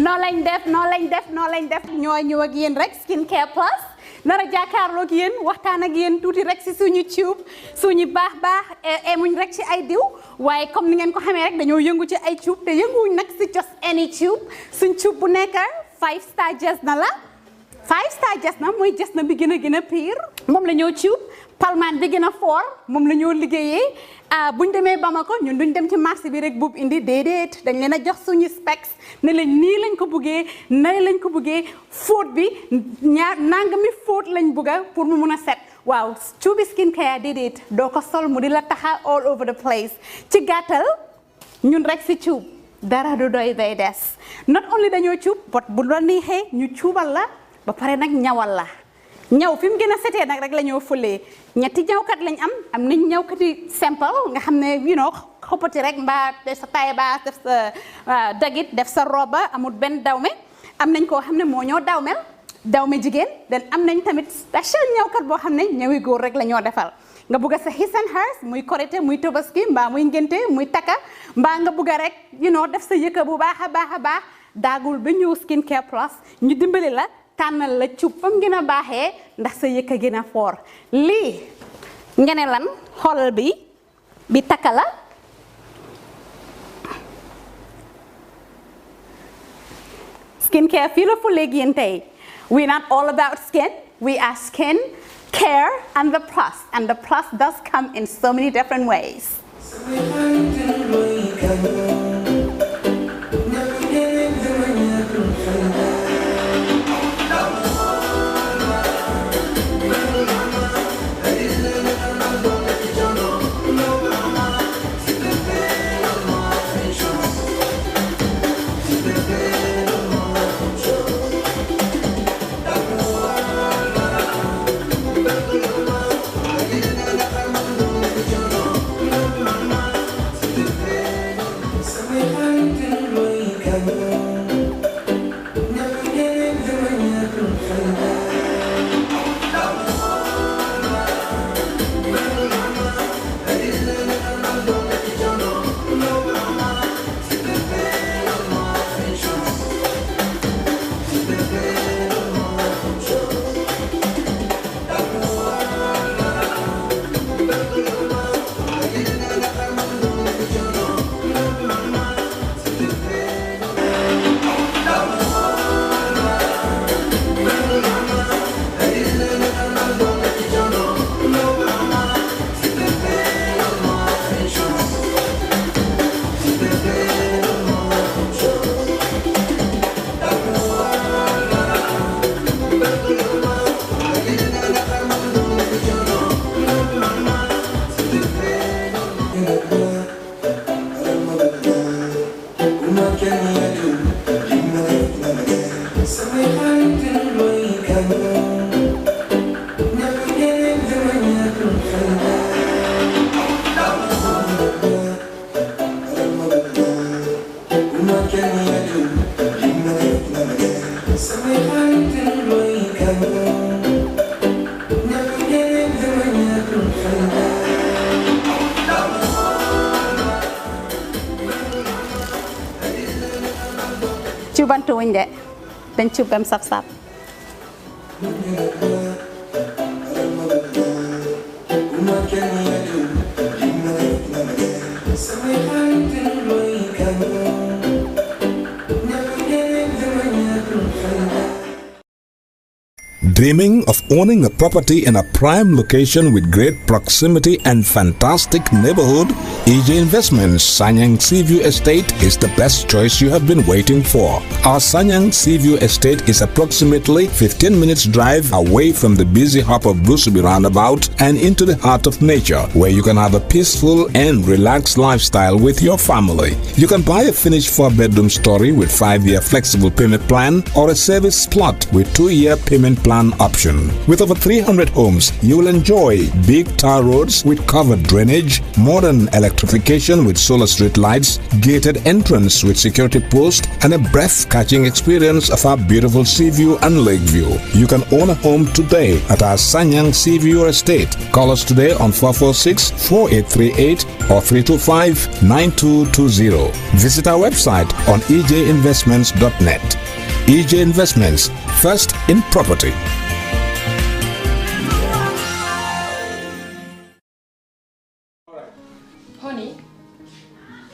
noo lañ def ñoo ñëw ak yéen rek skincare plus nara jàkkaarloo ak yéen waxtaan ak yéen tuuti rek si suñu tube suñu baax emuñ rek ci ay diw waaye comme ni ngeen ko xamee rek dañoo yëngu ci ay tube te yënguwuñ nag si just any tube suñ tube bu nekk 5 star jesna la 5 star jesna mooy jesna bi gën a pire moom la ñoo tube palmaan bi gën a fort moom la ñoo liggéeyee buñ demee Bamako ñun duñ dem ci marché bi rek buub indi déedéet dañ leen a jox suñu specs ne leen nii lañ ko buggee nay lañ ko buggee fóot bi nangami fóot lañ bugga pour mu mun a set waaw cuubi skincare déedéet doo ko sol mu di la taxa all over the place ci gàttal ñun rek si cuub dara du doy day des not only dañoo cuub but bu la neexee ñu cuubal la ba pare nag ñawal la ñaw fi mu gën a setee nag rek la ñoo fëlee ñetti ñawkat lañ am nañ ñawkati simple nga xam ne xoppati rek mbaa def sa taille basse def sa dagit def sa roba amul benn dawme am nañ koo xam ne moo ñoo dawme jigéen den am nañ tamit special ñawkat boo xam ne ñawi góor rek la ñoo defal nga bugg sa his and hers muy korité muy tabaski mbaa muy ngénte muy takka mbaa nga bugg rek def sa yëkka bu baax a baax daagul ba ñëw skincare plus ñu dimbali la tànnal la cub fam gën a baaxee ndax sa yëkka gën a foor lii ngene lan xoolal bi takka la skincare fii la fu léegi yéen tey we're not all about skin we are skin care and the plus does come in so many different ways. cubantu wuñ de dañ cub bam saf-saf Dreaming of owning a property in a prime location with great proximity and fantastic neighborhood? EJ Investments Sanyang Seaview Estate is the best choice you have been waiting for. Our Sanyang Seaview Estate is approximately 15 minutes drive away from the busy hub of Brusubi roundabout and into the heart of nature, where you can have a peaceful and relaxed lifestyle with your family. You can buy a finished 4-bedroom story with 5-year flexible payment plan or a service plot with 2-year payment plan one option. With over 300 homes, you will enjoy big tar roads with covered drainage, modern electrification with solar street lights, gated entrance with security post, and a breath-catching experience of our beautiful sea view and lake view. You can own a home today at our Sanyang Sea View Estate. Call us today on 446-4838 or 325-9220. Visit our website on ejinvestments.net. EJ Investments, first in property. Honey,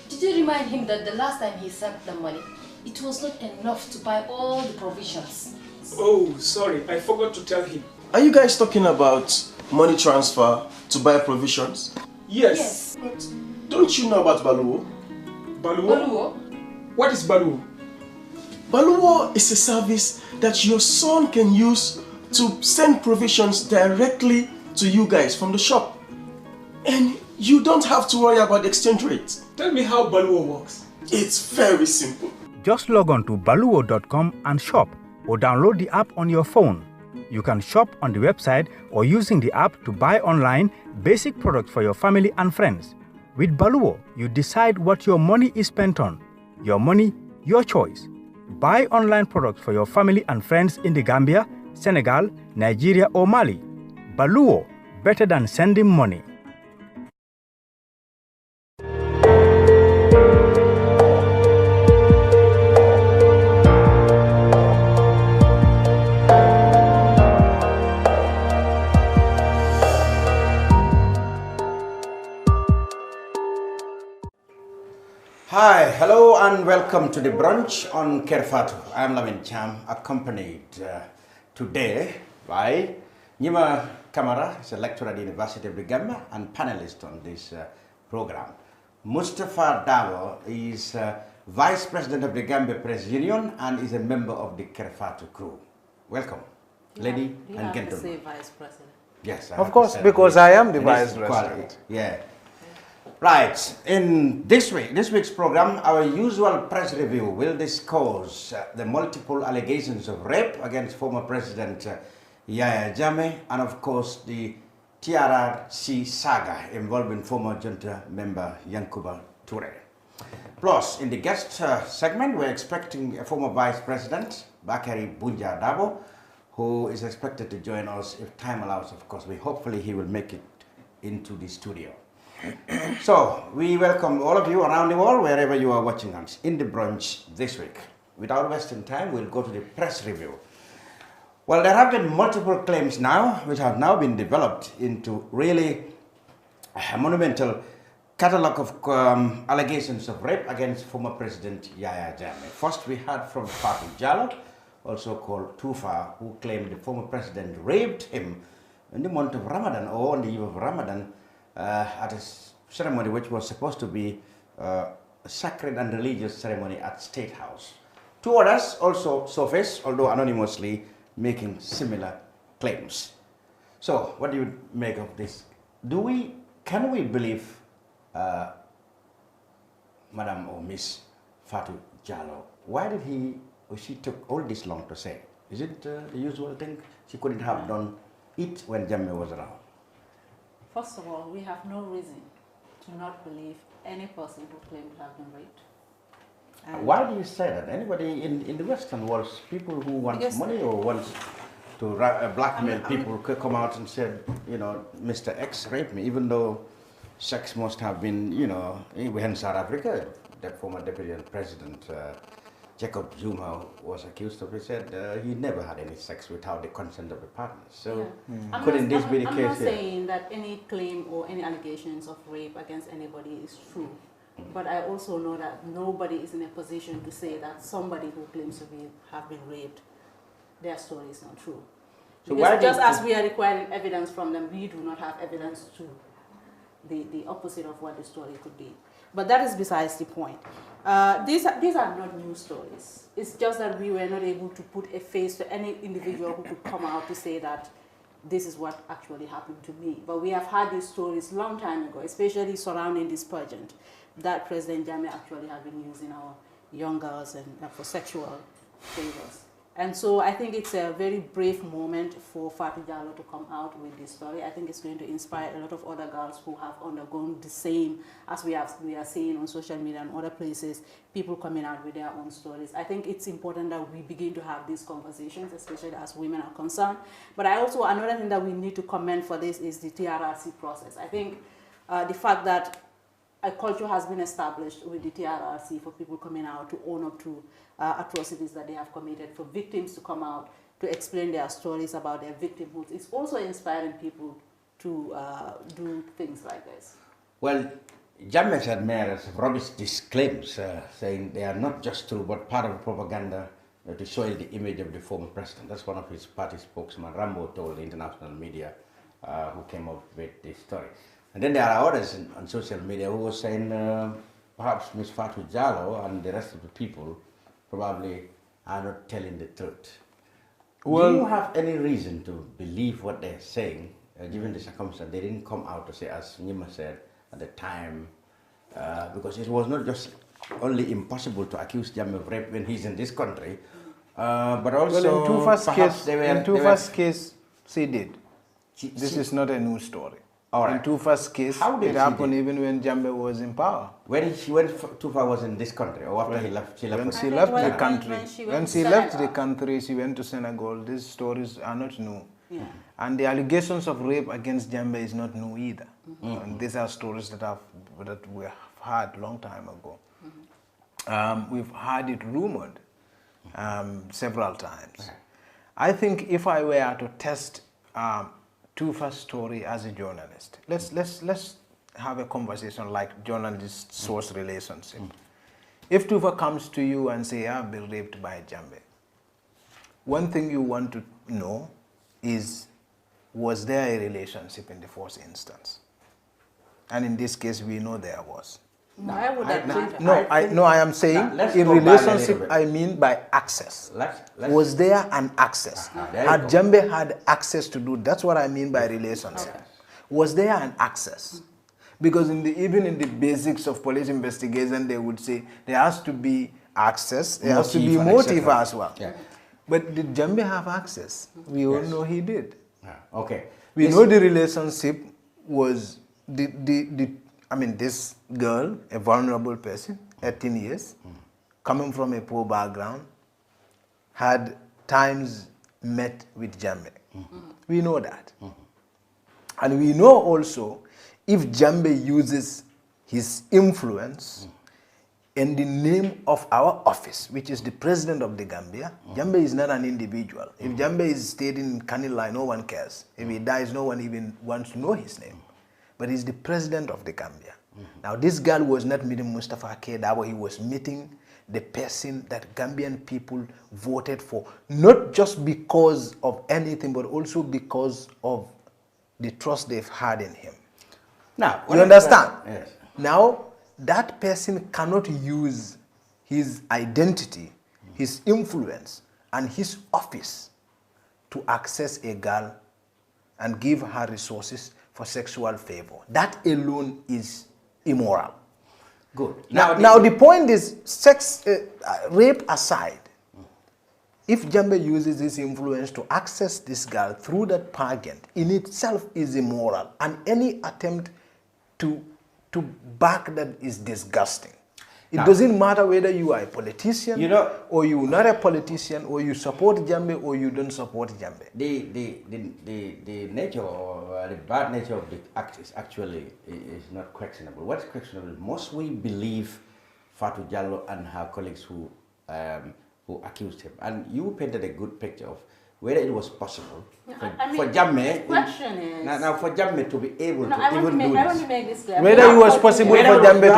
did you remind him that the last time he sent the money, it was not enough to buy all the provisions? Oh, sorry, I forgot to tell him. Are you guys talking about money transfer to buy provisions? Yes. But don't you know about Baluwo? Baluwo? Baluwo? What is Baluwo? Baluwo is a service that your son can use to send provisions directly to you guys from the shop. And you don't have to worry about the exchange rate. Tell me how Baluwo works. It's very simple. Just log on to baluwo.com and shop, or download the app on your phone. You can shop on the website or using the app to buy online basic products for your family and friends. With Baluwo, you decide what your money is spent on. Your money, your choice. Buy online products for your family and friends in the Gambia, Senegal, Nigeria or Mali. Baluwo, better than sending money. Hi, hello and welcome to the brunch on Kerfatu. I am Lamin Cham, accompanied today by Nima Kamara, is a lecturer at the University of the Gambia and panelist on this program. Mustafa Dawo is Vice President of the Gambia Press Union and is a member of the Kerfatu crew. Welcome, lady and gentlemen. You have to say Vice President. Yes, Of course, because I am the Vice President. Yeah. Right, in this week's program, our usual press review will discuss the multiple allegations of rape against former President Yahya Jammeh and of course the TRRC saga involving former junta member Yankuba Toure. Plus, in the guest segment, we're expecting a former Vice President, Bakari Bunja Dabo, who is expected to join us if time allows, of course. Hopefully he will make it into the studio. So, we welcome all of you around the world, wherever you are watching us, in the brunch this week. Without wasting time, we'll go to the press review. Well, there have been multiple claims now, which have now been developed into really a monumental catalogue of allegations of rape against former President Yahya Jammeh. First, we heard from Fatou Jallow, also called Tufa, who claimed the former president raped him in the month of Ramadan, or on the eve of Ramadan, at a ceremony which was supposed to be a sacred and religious ceremony at State House. Two others also surfaced, although anonymously, making similar claims. So, what do you make of this? Can we believe Madam or Miss Fatou Jallow? Why did he or she took all this long to say? Is it the usual thing? She couldn't have done it when Jammeh was around. First of all, we have no reason to not believe any person who claimed to have been raped. And why do you say that? Anybody in the Western world, people who want money or want to blackmail people could come out and say, you know, Mr. X raped me, even though sex must have been, you know, in South Africa, the former deputy president, Jacob Zuma was accused of, he said he never had any sex without the consent of the partners. So couldn't this be the case here? I'm not saying that any claim or any allegations of rape against anybody is true. But I also know that nobody is in a position to say that somebody who claims to have been raped, their story is not true. So because just as we are requiring evidence from them, we do not have evidence to the opposite of what the story could be. But that is besides the point. These are not new stories. It's just that we were not able to put a face to any individual who could come out to say that this is what actually happened to me. But we have had these stories long time ago, especially surrounding this pageant, that President Jammeh actually had been using our young girls and for sexual favors. And so I think it's a very brave moment for Fatou Jallow to come out with this story. I think it's going to inspire a lot of other girls who have undergone the same as we are seeing on social media and other places, people coming out with their own stories. I think it's important that we begin to have these conversations, especially as women are concerned. But another thing that we need to commend for this is the TRRC process. I think the fact that a culture has been established with the TRRC for people coming out to own up to atrocities that they have committed, for victims to come out to explain their stories about their victimhood. It's also inspiring people to do things like this. Well, Jammeh's admirers have rubbish these claims, saying they are not just true, but part of propaganda to soil the image of the former president. That's one of his party spokesman, Rambo, told the international media who came up with this story. And then there are others on social media who were saying perhaps Ms. Fatou Jallow and the rest of the people probably are not telling the truth. Well, do you have any reason to believe what they're saying, given the circumstance? They didn't come out to say, as Nima said at the time, because it was not just only impossible to accuse Jammeh of rape when he's in this country, but also well, in Tufa's case, she did. This is not a new story. All right. In Tufa's case, it happened even when Jammeh was in power. When Tufa was in this country, or after he left? When she left the country. When she left the country, she went to Senegal. These stories are not new. Yeah. And the allegations of rape against Jammeh is not new either. And these are stories that we have heard a long time ago. We've heard it rumored several times. I think if I were to test Tufa's story as a journalist, let's have a conversation like journalist-source relationship. If Tufa comes to you and say, I've been raped by Jammeh, one thing you want to know is, was there a relationship in the first instance? And in this case, we know there was. No, I would agree. I am saying in relationship, I mean by access. Was there an access? Had Jammeh had access to do, that's what I mean by relationship. Okay. Was there an access? Because even in the basics of police investigation, they would say there has to be access, there has to be motive as well. Yeah. But did Jammeh have access? We all know he did. Okay. We know the relationship was this girl, a vulnerable person, 18 years, coming from a poor background, had times met with Jammeh. We know that. And we know also, if Jammeh uses his influence in the name of our office, which is the president of the Gambia, Jammeh is not an individual. If Jammeh is staying in Kanilai, no one cares. If he dies, no one even wants to know his name. But he's the president of the Gambia. Now, this girl was not meeting Mustafa Kedawa, he was meeting the person that Gambian people voted for, not just because of anything, but also because of the trust they've had in him. Now, you understand? Yes. Now, that person cannot use his identity, his influence, and his office to access a girl and give her resources for sexual favor. That alone is immoral. Good. Now the point is, rape aside, if Jammeh uses his influence to access this girl through that pageant, in itself is immoral, and any attempt to back that is disgusting. It doesn't matter whether you are a politician, or you're not a politician, or you support Jammeh, or you don't support Jammeh. The nature or the bad nature of the act is not questionable. What's questionable? Must we believe Fatou Jallow and her colleagues who accused him? And you painted a good picture of whether it was possible for Jammeh. For Jammeh to be able to even do this. I want to make this clear. Whether it was possible for Jammeh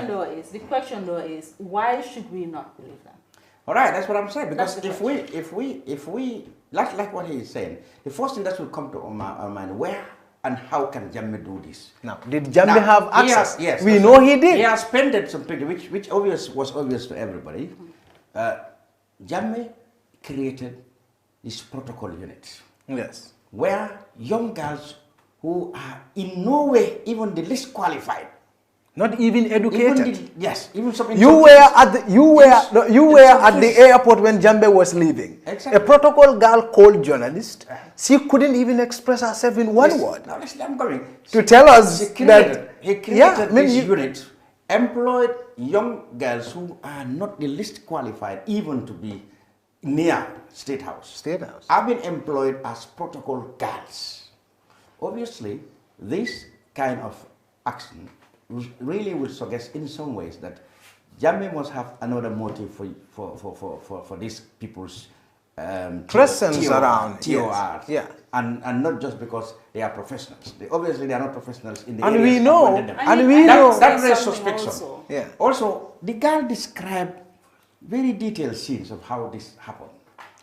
to do it. The question though is, why should we not believe them? All right, that's what I'm saying. Because if we like what he is saying, the first thing that will come to our mind, where and how can Jammeh do this? Now, did Jammeh have access? Yes, we know he did. He has painted some picture, which was obvious to everybody. Jammeh created this protocol unit. Yes. Where young girls who are in no way even the least qualified Not even educated. Yes, even some. You were at the airport when Jambe was leaving. Exactly. A protocol girl called journalist. She couldn't even express herself in one word. Now, I'm coming. To tell us He created yeah, this unit, employed young girls who are not the least qualified even to be near State House. State House. Have been employed as protocol girls. Obviously, this kind of action really would suggest in some ways that Jammeh must have another motive for these people's presence around. TOR. Yes. Yeah. And not just because they are professionals. Obviously, they are not professionals in the And areas we know, appointed them. and we know. That raises suspicion. Also. Yeah. Also, the girl described very detailed scenes of how this happened.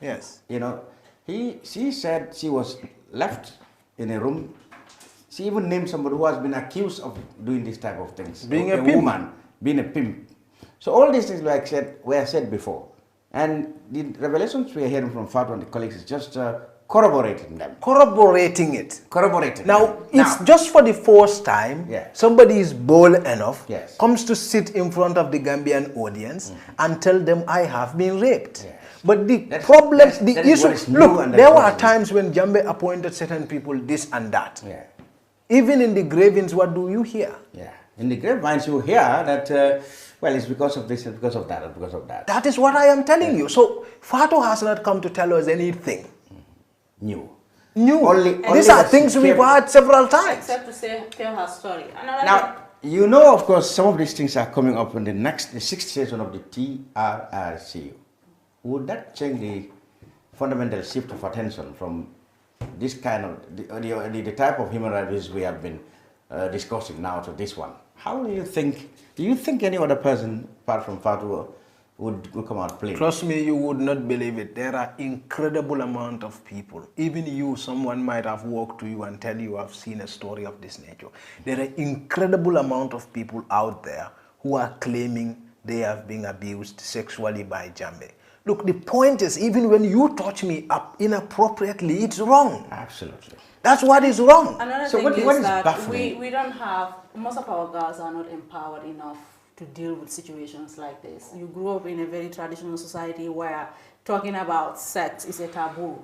Yes. You know, she said she was left in a room. She even named somebody who has been accused of doing this type of things. Being a pimp. Woman, being a pimp. So all these things, like were said before. And the revelations we are hearing from Fatou and the colleagues is just corroborating them. Corroborating it. Corroborating Now, them. it's just for the first time somebody is bold enough, comes to sit in front of the Gambian audience and tell them, I have been raped. But the problem, the issue, look, there were times when Jammeh appointed certain people this and that. Even in the grapevines, what do you hear? In the grapevines, you hear that, well, it's because of this, it's because of that, because of that. That is what I am telling you. So, Fatou has not come to tell us anything new. Only these are things we've heard several times. Except to tell her story. Now, you know, of course, some of these things are coming up in the 6th session of the TRRC. Would that change the fundamental shift of attention from this kind of, the type of human rights we have been discussing now to this one? How do you think any other person, apart from Fatou, would come out playing? Trust me, you would not believe it. There are incredible amount of people. Even you, someone might have walked to you and tell you, I've seen a story of this nature. There are incredible amount of people out there who are claiming they have been abused sexually by Jammeh. Look, the point is, even when you touch me up inappropriately, it's wrong. Absolutely. That's what is wrong. Another So thing what is is that baffling? we don't have, most of our girls are not empowered enough to deal with situations like this. You grew up in a very traditional society where talking about sex is a taboo.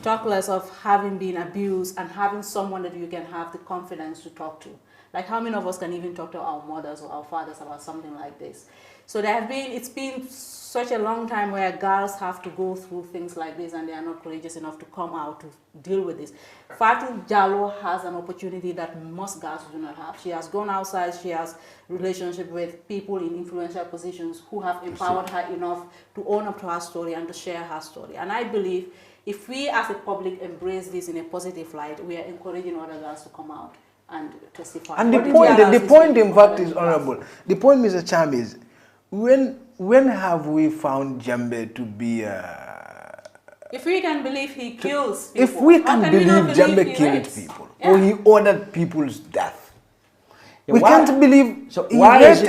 Talk less of having been abused and having someone that you can have the confidence to talk to. Like, how many of us can even talk to our mothers or our fathers about something like this? So it's been such a long time where girls have to go through things like this and they are not courageous enough to come out to deal with this. Fatou Jallow has an opportunity that most girls do not have. She has gone outside, she has relationship with people in influential positions who have empowered her enough to own up to her story and to share her story. And I believe if we as a public embrace this in a positive light, we are encouraging other girls to come out and testify. And the point in fact is honorable. The point, Mr. Cham, is when have we found Jammeh to be if we can believe he kills people, if we can believe Jammeh killed rapes? people or he ordered people's death, Yeah, we can't believe why is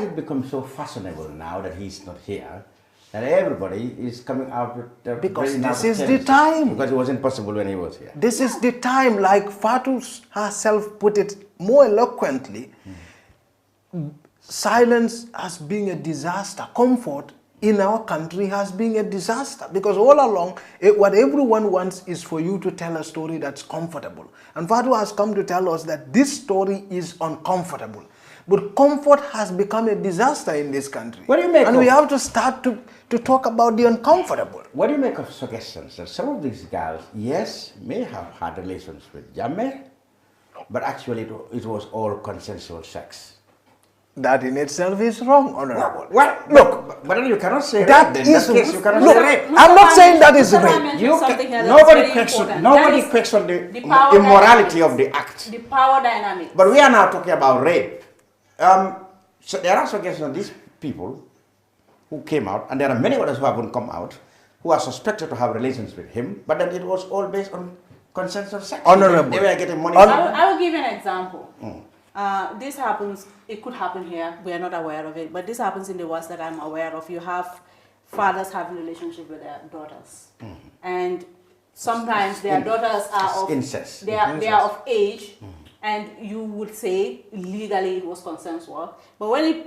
it become so fashionable now that he's not here, that everybody is coming out with because this is the time. Because it wasn't possible when he was here. This is the time, like Fatou herself put it more eloquently. Silence has been a disaster. Comfort in our country has been a disaster because all along, what everyone wants is for you to tell a story that's comfortable. And Fatou has come to tell us that this story is uncomfortable. But comfort has become a disaster in this country. What do you make and we have to start to talk about the uncomfortable. What do you make of suggestions that some of these girls, yes, may have had relations with Jammeh, but actually it was all consensual sex? That in itself is wrong, Honorable. Well, look, but you cannot say that rape. is, In that case, you cannot look, say rape. I'm not saying that is rape. Nobody questions the immorality of the act. The power dynamic. But we are now talking about rape. So there are suggestions of these people who came out, and there are many others who haven't come out, who are suspected to have relations with him, but then it was all based on consensual sex. Honorable. They were getting money. I will give you an example. This happens, it could happen here, we are not aware of it, but this happens in the West that I'm aware of. You have fathers having relationship with their daughters. And sometimes their daughters are of, incest. They are of age, and you would say legally it was consensual. But when it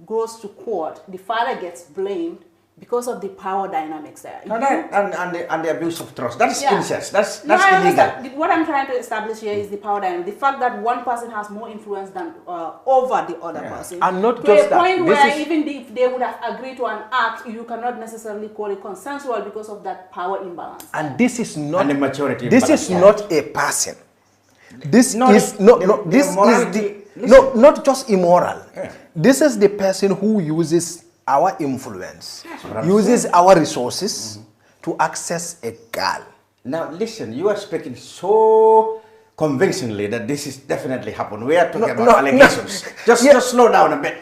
goes to court, the father gets blamed because of the power dynamics there. No, and the abuse of trust. That's incest. That's No, I illegal. understand. What I'm trying to establish here is the power dynamic. The fact that one person has more influence than over the other person. And not to just a that. point This where is- even if they would have agreed to an act, you cannot necessarily call it consensual because of that power imbalance. And this is not And the maturity This imbalance. is not a person. This No, is the- no, the- no. the This is morality- the no, not just immoral. Yeah. This is the person who uses our influence, what I'm uses our resources to access a girl. Now listen, you are speaking so convincingly that this is definitely happened. We are talking about no, allegations. no. Just slow down a bit.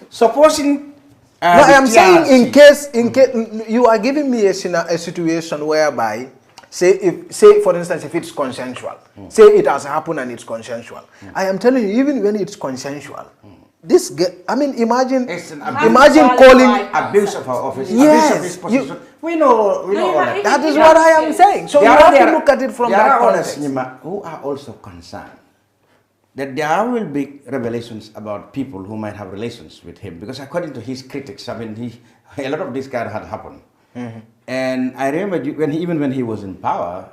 Supposing No, I am the saying TRC in case you are giving me a situation whereby, say for instance, if it's consensual, say it has happened and it's consensual. I am telling you, even when it's consensual, this I mean, imagine calling abuse of our office, Yes, abuse of his position. We know all that. that is what I am saying. So you have to look at it from that others, context. Nima, who are also concerned that there will be revelations about people who might have relations with him, because according to his critics, I mean, a lot of this kind had happened. And I remember even when he was in power,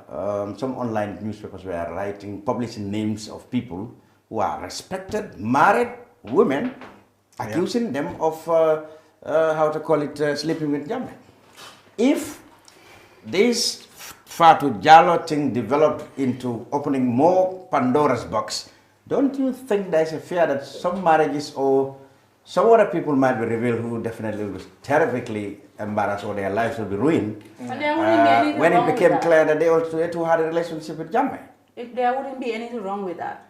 some online newspapers were publishing names of people who are respected, married women, accusing them of sleeping with Jammeh. If this Fatu Jallow thing developed into opening more Pandora's box, don't you think there's a fear that some marriages or some other people might be revealed who definitely will be terrifically embarrassed or their lives will be ruined And there wouldn't be anything when wrong it with became that. clear that they too had a relationship with Jammeh? There wouldn't be anything wrong with that.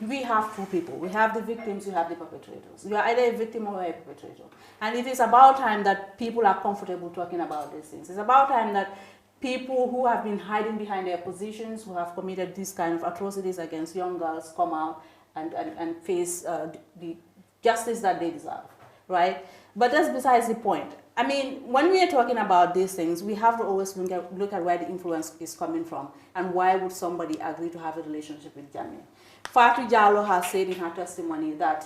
We have two people. We have the victims, we have the perpetrators. You are either a victim or a perpetrator. And it is about time that people are comfortable talking about these things. It's about time that people who have been hiding behind their positions, who have committed these kind of atrocities against young girls, come out and face the justice that they deserve, right? But that's besides the point. I mean, when we are talking about these things, we have to always look at where the influence is coming from and why would somebody agree to have a relationship with Jammeh. Fatu Jallow has said in her testimony that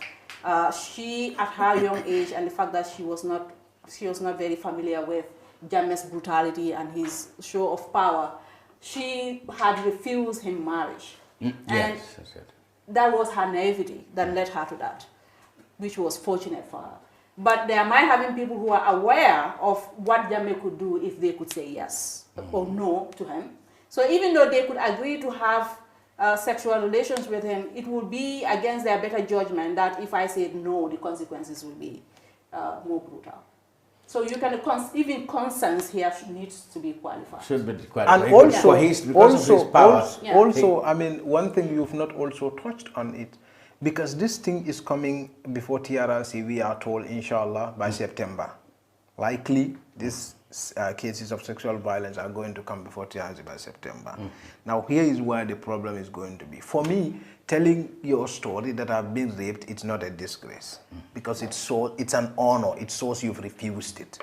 she, at her young age, and the fact that she was not very familiar with Jammeh's brutality and his show of power, she had refused him marriage. And Yes, that's it. that was her naivety that led her to that, which was fortunate for her. But there might have been people who are aware of what Jammeh could do if they could say yes or no to him. So even though they could agree to have sexual relations with him, it would be against their better judgment that if I said no, the consequences will be more brutal. So you can even consent here needs to be qualified. Should be qualified. And also, because of his power. also, I mean, one thing you've not also touched on it, because this thing is coming before TRRC, we are told, inshallah, by September. Likely, these cases of sexual violence are going to come before TRRC by September. Now, here is where the problem is going to be. For me, telling your story that I've been raped, it's not a disgrace, because it's an honor. It shows you've refused it.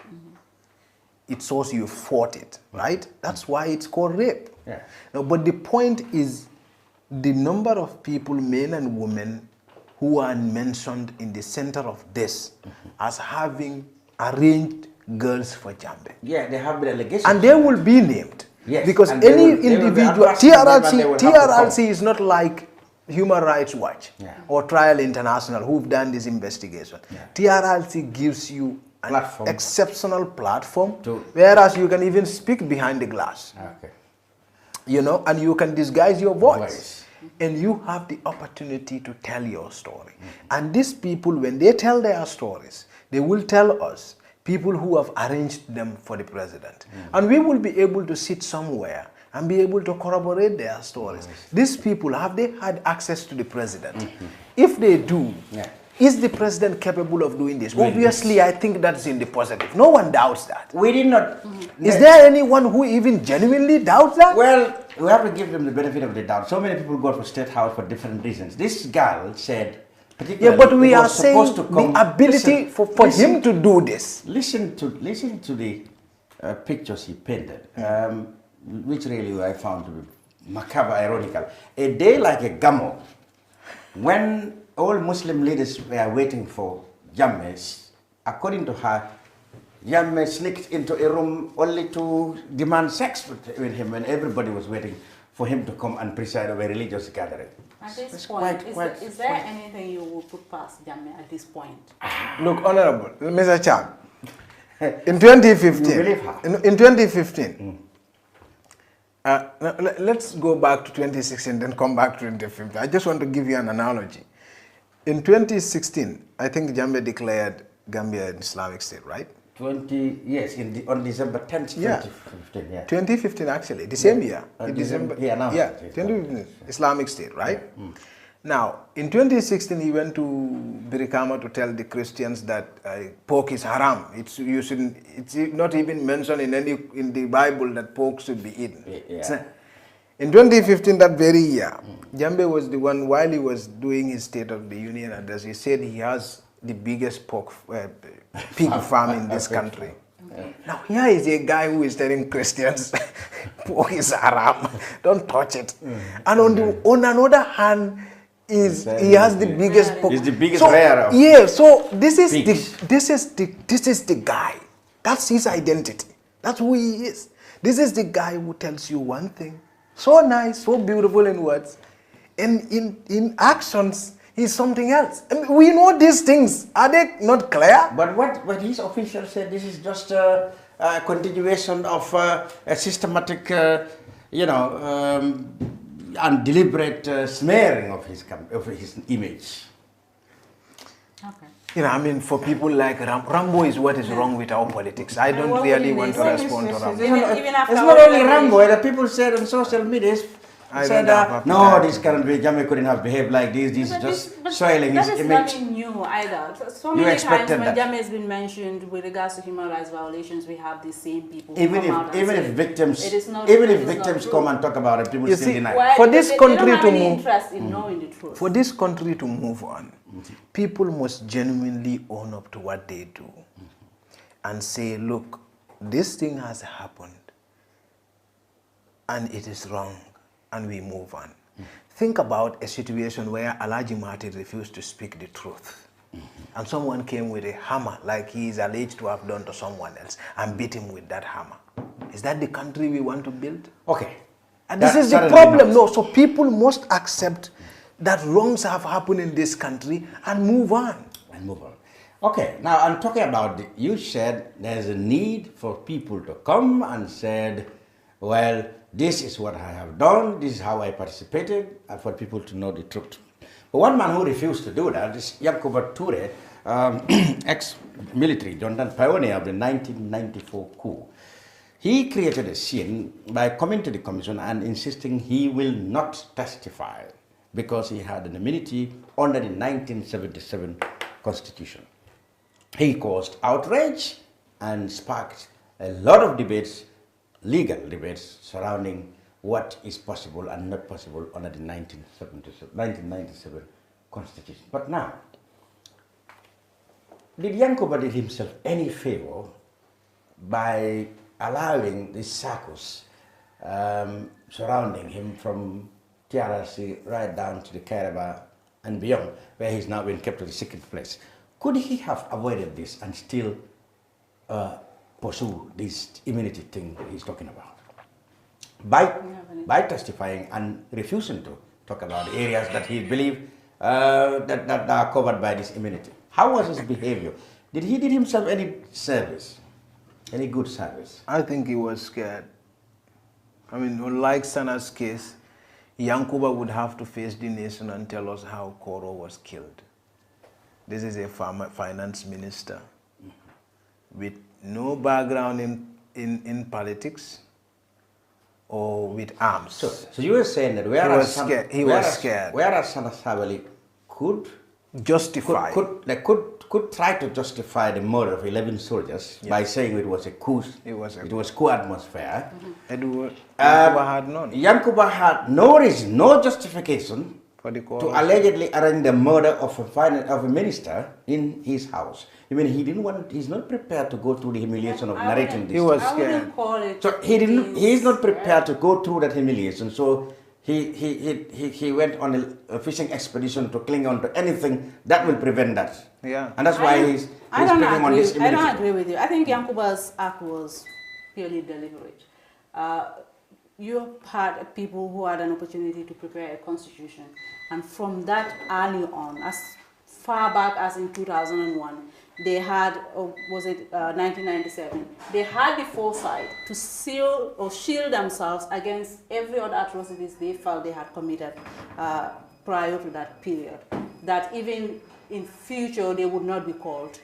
It shows you fought it, right? That's why it's called rape. Yeah. Now, but the point is, the number of people, men and women, who are mentioned in the center of this as having arranged girls for Jammeh. Yeah, they have been allegations. And they will be named. Yes, Because and they any will be individual, addressed to them and they will have to TRRC is not like Human Rights Watch Yeah. or Trial International who've done this investigation. Yeah. TRRC gives you an Platform. exceptional platform, To- whereas you can even speak behind the glass. Okay. You know, and you can disguise your voice. Voice. And you have the opportunity to tell your story. And these people, when they tell their stories, they will tell us people who have arranged them for the president. And we will be able to sit somewhere and be able to corroborate their stories. These people, have they had access to the president? If they do, is the president capable of doing this? Obviously, I think that's in the positive. No one doubts that. We did not. Is there anyone who even genuinely doubts that? Well, we have to give them the benefit of the doubt. So many people go to State House for different reasons. This girl said, Yeah, but we are saying supposed to come, the ability for him to do this. Listen to the pictures he painted, which really I found to be macabre, ironical. A day like a gamo, when all Muslim leaders were waiting for Jammeh, according to her, Jammeh sneaked into a room only to demand sex with him when everybody was waiting for him to come and preside over a religious gathering. At this It's point, quite- is there anything you would put past Jammeh at this point? Look, Honorable, Mr. Chan, in 2015, You believe her? in 2015, let's go back to 2016, then come back to 2015. I just want to give you an analogy. In 2016, I think Jammeh declared Gambia an Islamic state, right? 20 yes, on December 10th, Yeah. 2015. Yeah. 2015, actually, the same year. On In December- December, he announced yeah, it. 2015, Islamic state, right? Now, in 2016, he went to Birikama to tell the Christians that pork is haram. It's not even mentioned in the Bible that pork should be eaten. Yeah. In 2015, that very year, Jammeh was the one, while he was doing his State of the Union address, he said he has the biggest pig farm in this country. Now, here is a guy who is telling Christians, pork is haram, don't touch it. And on another hand, he has the biggest pork. He's the biggest rearer of Yeah, so this is pigs. the guy. That's his identity. That's who he is. This is the guy who tells you one thing, so nice, so beautiful in words, and in actions, he's something else. I mean, we know these things. Are they not clear? But what his officials said, this is just a continuation of a systematic, and deliberate smearing of his image. Okay. You know, I mean, for people like Rambo is what is wrong with our politics. I don't really want to respond to Rambo. Even after It's our not only revelation. Rambo. The people said on social media, said, no, this can't be. Jammeh couldn't have behaved like this. This is just soiling his image. That is nothing new either. So You many times expected when that. Jammeh has been mentioned with regards to human rights violations, we have the same people who Even come out and if say, victims, it is not- even it if is not victims true. come and talk about it, people You still see, deny. Well, for this they country don't have to any move- interest in knowing the truth. For this country to move on, people must genuinely own up to what they do and say, look, this thing has happened and it is wrong, and we move on. Think about a situation where Alhaji Mati refused to speak the truth, and someone came with a hammer, like he is alleged to have done to someone else, and beat him with that hammer. Is that the country we want to build? Okay. And this That is the certainly problem. not. No, so people must accept that wrongs have happened in this country and move on. And move on. Okay, now I'm talking about, you said there's a need for people to come and said, well, this is what I have done, this is how I participated, and for people to know the truth. But one man who refused to do that is Yankuba Toure, ex-military, Jonathan pioneer of the 1994 coup. He created a scene by coming to the commission and insisting he will not testify because he had an immunity under the 1977 constitution. He caused outrage and sparked a lot of debates, legal debates, surrounding what is possible and not possible under the 1997 constitution. But now, did Yankuba did himself any favor by allowing this circus surrounding him from TRC right down to the Kairaba and beyond, where he's now been kept to the secret place? Could he have avoided this and still pursue this immunity thing that he's talking about? By testifying and refusing to talk about the areas that he believed that are covered by this immunity. How was his behavior? Did he did himself any service? Any good service? I think he was scared. I mean, unlike Sana's case, Yankuba would have to face the nation and tell us how Koro was killed. This is a finance minister with no background in politics or with arms. So you were saying that he was scared. Whereas Sana Sabali could justify, could try to justify the murder of 11 soldiers by saying it was a coup. It was coup atmosphere. Yankuba had none. Yankuba had no reason, no justification for the to allegedly arrange the murder of a minister in his house. I mean, he's not prepared to go through the humiliation of narrating this. He was I scared. wouldn't call it. So he's not prepared to go through that humiliation. So he went on a fishing expedition to cling on to anything that will prevent that. Yeah. And that's why he's speaking on this I immunity. don't agree with you. I think Yankuba's act was purely deliberate. You had people who had an opportunity to prepare a constitution, and from that early on, as far back as in 2001, they had, or was it 1997, they had the foresight to seal or shield themselves against every other atrocities they felt they had committed prior to that period, that even in future they would not be called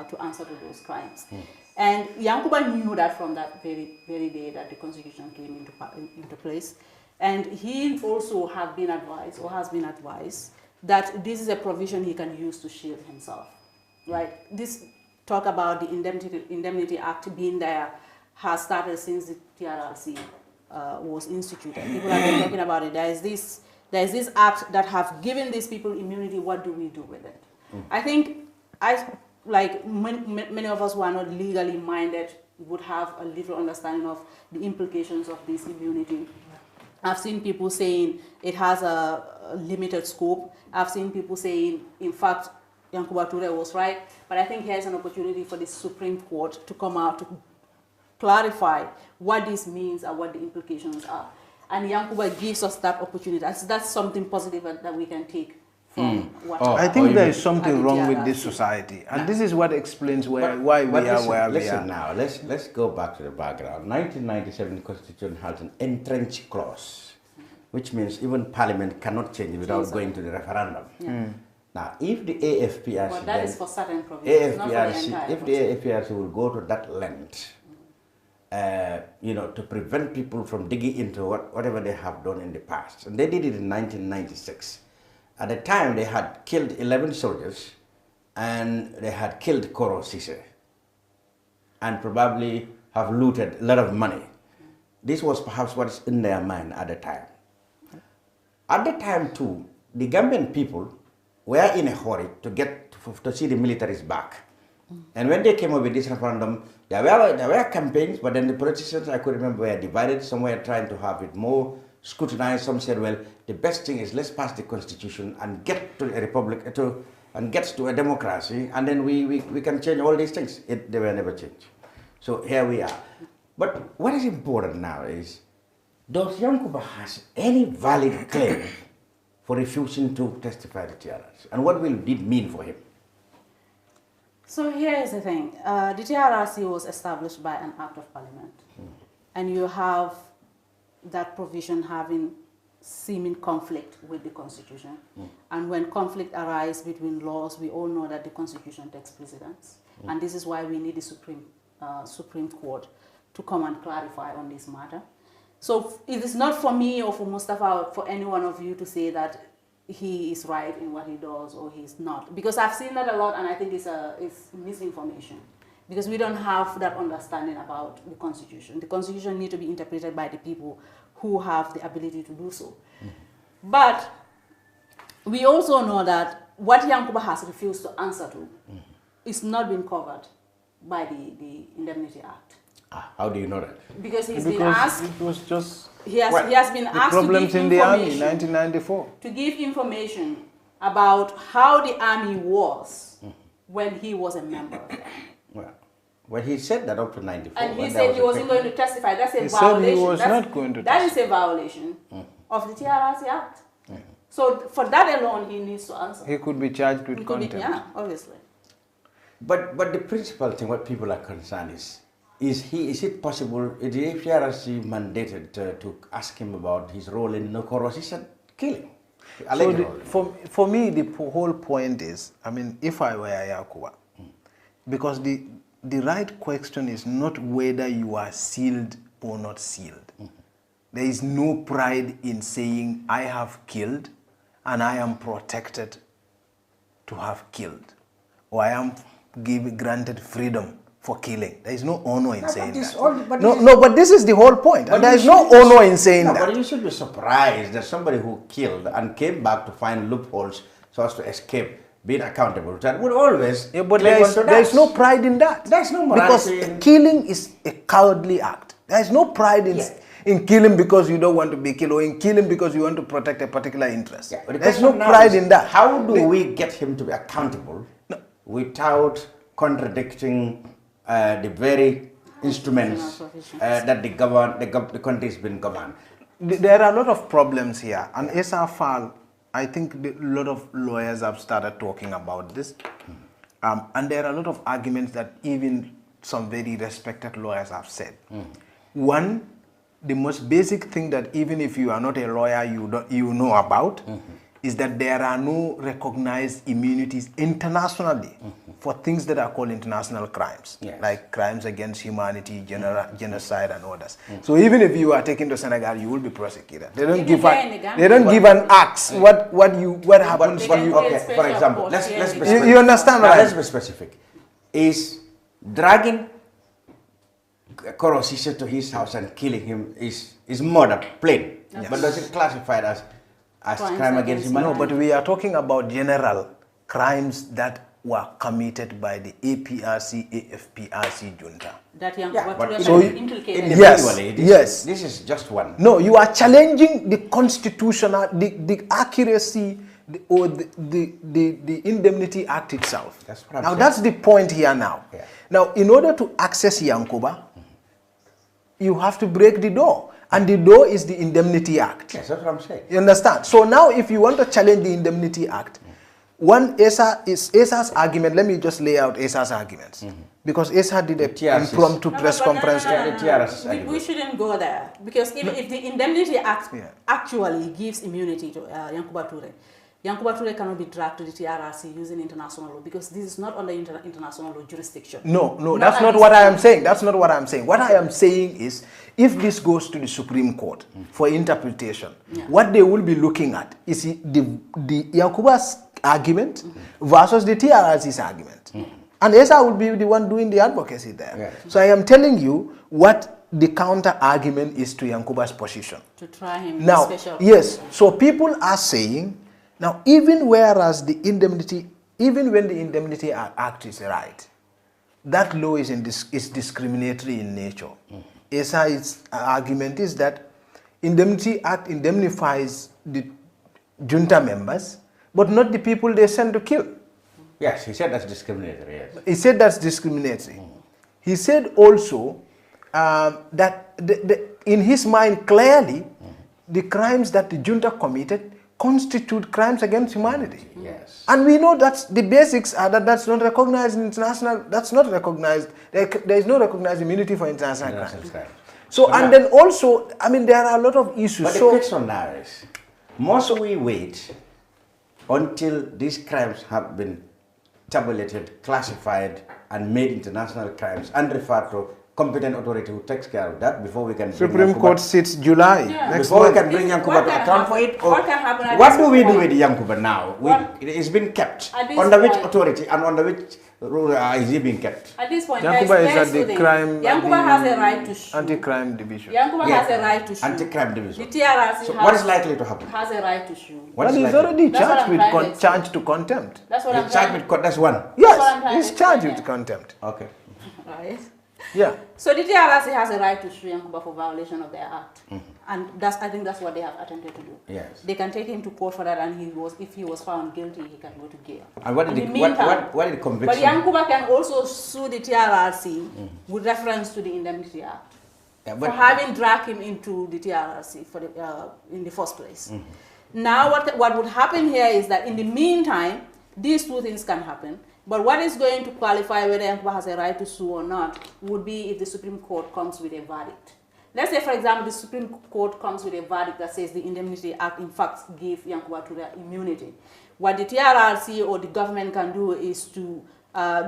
to answer to those crimes. And Yankuba knew that from that very day that the constitution came into place. And he also has been advised that this is a provision he can use to shield himself. Right? This talk about the Indemnity Act being there has started since the TRRC was instituted. People have been talking about it. There is this act that have given these people immunity. What do we do with it? I think many of us who are not legally minded would have a little understanding of the implications of this immunity. I've seen people saying it has a limited scope. I've seen people saying, in fact, Yankuba Toure was right, but I think here's an opportunity for the Supreme Court to come out to clarify what this means and what the implications are. And Yankuba gives us that opportunity. That's something positive that we can take from what I think there is something wrong with this society, and this is what explains why we are where we are. Now, let's go back to the background. 1997 Constitution has an entrenched clause, which means even Parliament cannot change it without going to the referendum. Now, if the AFPRC, well, that is for certain provisions, not for the entire if the AFPRC will go to that length, to prevent people from digging into whatever they have done in the past, and they did it in 1996. At the time, they had killed 11 soldiers, and they had killed Koro Sise, and probably have looted a lot of money. This was perhaps what's in their mind at the time. At the time, too, the Gambian people were in a hurry to see the militaries back. And when they came up with this referendum, there were campaigns, but then the politicians, I could remember, were divided. Some were trying to have it more scrutinized. Some said, well, the best thing is let's pass the constitution and get to a republic, and get to a democracy, and then we can change all these things. They were never changed. So here we are. But what is important now is, does Yankuba has any valid claim for refusing to testify to TRRC? And what will it mean for him? So here is the thing. The TRRC was established by an act of parliament. And you have that provision having seeming conflict with the constitution. And when conflict arises between laws, we all know that the constitution takes precedence. And this is why we need the Supreme Court to come and clarify on this matter. So it is not for me or for Mustafa or for any one of you to say that he is right in what he does or he's not. Because I've seen that a lot, and I think it's misinformation. Because we don't have that understanding about the Constitution. The Constitution needs to be interpreted by the people who have the ability to do so. But we also know that what Yankuba has refused to answer to is not been covered by the Indemnity Act. How do you know that? Because he's been asked. It was just He has been asked to problems give in the army, information. 1994. To give information about how the army was when he was a member of them. Well, he said that up to 94. And he said he wasn't going to testify. That's a He violation. said he was not going to That is a violation of the TRRC Act. So for that alone, he needs to answer. He could be charged with He could be, contempt. yeah, obviously. But the principal thing, what people are concerned is it possible, is the TRRC mandated to ask him about his role in Koro Sise killing? So for me, the whole point is, I mean, if I were Yakuba, because the right question is not whether you are sealed or not sealed. There is no pride in saying, I have killed and I am protected to have killed, or I am granted freedom for killing. There is no honor in saying that. But this is the whole point. And there is no honor in saying that. But you should be surprised that somebody who killed and came back to find loopholes so as to escape being accountable, that would always. Yeah, but there is no pride in that. There's no morality. Because killing is a cowardly act. There is no pride in killing because you don't want to be killed, or in killing because you want to protect a particular interest. Yeah, but the There's no question now pride is, in that. How do we get him to be accountable without contradicting the very instruments that the country has been governed? There are a lot of problems here, and SRFAL, I think a lot of lawyers have started talking about this, and there are a lot of arguments that even some very respected lawyers have said. One, the most basic thing that even if you are not a lawyer, you know about, is that there are no recognized immunities internationally for things that are called international crimes, like crimes against humanity, genocide, and others. So even if you are taken to Senegal, you will be prosecuted. They don't give an axe. What happens to you? Okay, for example, let's be specific. You understand, right? Let's be specific. Is dragging Korosise to his house and killing him is murder, plain. But does it classify it as crime against humanity? No, but we are talking about general crimes that were committed by the APRC, AFPRC junta. That young individually, yes. This is just one. No, you are challenging the constitutional, the accuracy, or the Indemnity Act itself. That's what I'm now saying. that's the point here now. Yeah. Now, in order to access Yankuba, you have to break the door. And the door is the Indemnity Act. Yes, that's what I'm saying. You understand? So now if you want to challenge the Indemnity Act, one ESA's argument, let me just lay out ESA's arguments. Because ESA did an impromptu press conference. We shouldn't go there. Because if the Indemnity Act actually gives immunity to Yankuba Toure cannot be dragged to the TRRC using international law, because this is not under international law jurisdiction. No, that's not what I am saying. That's not what I am saying. What I am saying is, if this goes to the Supreme Court for interpretation, what they will be looking at is the Yankuba's argument versus the TRRC's argument. And ESA will be the one doing the advocacy there. Yeah. So I am telling you what the counter argument is to Yankuba's position. To try him now, special. Yes, so people are saying, now even whereas the indemnity, even when the Indemnity Act is right, that law is discriminatory in nature. ESA's argument is that Indemnity Act indemnifies the junta members, but not the people they send to kill. Yes, he said that's discriminatory, yes. He said that's discriminatory. He said also that in his mind clearly, the crimes that the junta committed constitute crimes against humanity. Yes. And we know that the basics are that that's not recognized in international, that's not recognized, there is no recognized immunity for international crimes. So, and then also, I mean, there are a lot of issues. But the question now is, must we wait until these crimes have been tabulated, classified, and made international crimes and referred to competent authority who takes care of that before we can bring Supreme Court sits July. Yeah. Before we can bring Yankuba to account for it? Or what do we do with Yankuba now? It's been kept. Under which authority and under which rule is it being kept? At this point, Yankuba is at the crime. Yankuba has a right to sue. Anti-crime division. Yankuba has a right to sue. Anti-crime division. The TRRC so what is likely to happen? Has a right to sue. Well, he's already charged with charged to contempt. That's what I'm charged with that's one. Yes, he's charged with contempt. Okay. Right. Yeah. So the TRRC has a right to sue Yankuba for violation of their act, and I think that's what they have attempted to do. Yes. They can take him to court for that, and if he was found guilty, he can go to jail. And what did the conviction? But Yankuba can also sue the TRRC with reference to the Indemnity Act for having dragged him into the TRRC for in the first place. Now, what would happen here is that in the meantime, these two things can happen. But what is going to qualify whether Yankuba has a right to sue or not would be if the Supreme Court comes with a verdict. Let's say, for example, the Supreme Court comes with a verdict that says the Indemnity Act, in fact, gives Yankuba to their immunity. What the TRRC or the government can do is to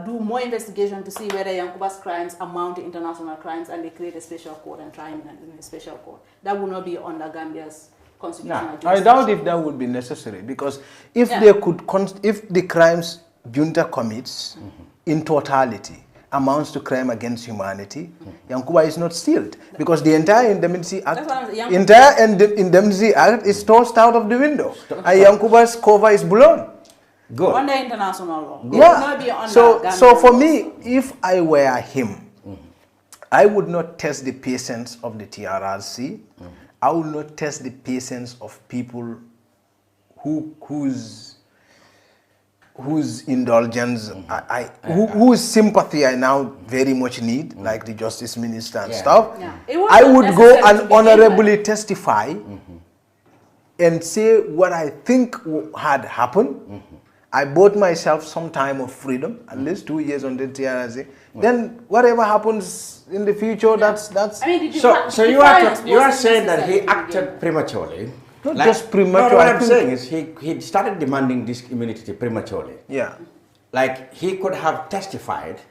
do more investigation to see whether Yankuba's crimes amount to international crimes, and they create a special court and try him in a special court. That would not be under Gambia's constitutional jurisdiction. I doubt if that would be necessary, because if they could, if the crimes junta commits in totality amounts to crime against humanity, Yankuba is not sealed, because the entire Indemnity Act, is tossed out of the window, and Yankuba's cover is blown. Good. Under international law. Yeah. So for me, if I were him, I would not test the patience of the TRRC. I would not test the patience of people whose indulgence, whose sympathy I now very much need, like the Justice Minister and stuff. Yeah. I would go and honorably testify and say what I think had happened. I bought myself some time of freedom, at least 2 years on the TRRC. Then whatever happens in the future, that's. I mean, So you are saying that he acted prematurely. Not just premature. No, what I'm saying is he started demanding this immunity prematurely. Yeah. Like he could have testified,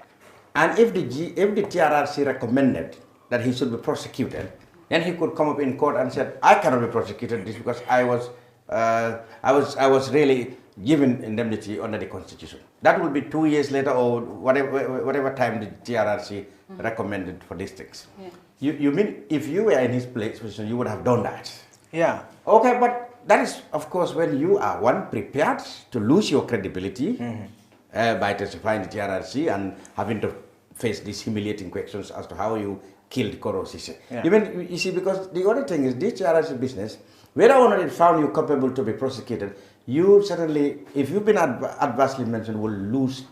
and if the TRRC recommended that he should be prosecuted, then he could come up in court and said, "I cannot be prosecuted this because I was really given indemnity under the Constitution." That will be 2 years later or whatever time the TRRC recommended for these things. Yeah. You mean if you were in his position, you would have done that? Yeah. Okay, but that is, of course, when you are prepared to lose your credibility by testifying to TRRC and having to face these humiliating questions as to how you killed Koro Sise. Yeah. Even, you see, because the other thing is this TRRC business, whether or not it found you culpable to be prosecuted, you certainly, if you've been adversely mentioned, will lose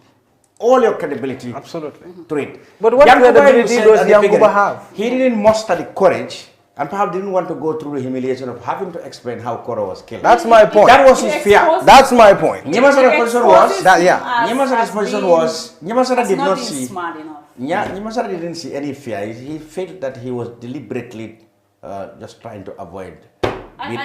all your credibility. Absolutely. To it. But what credibility does Yankuba have? He didn't muster the courage and perhaps didn't want to go through the humiliation of having to explain how Koro was killed. That's my point. That was his fear. That's my point. Nyamasara's position was that, yeah. Nyamasara's position was Nyamasara did not see. Smart enough. Yeah, Nyamasara didn't see any fear. He felt that he was deliberately just trying to avoid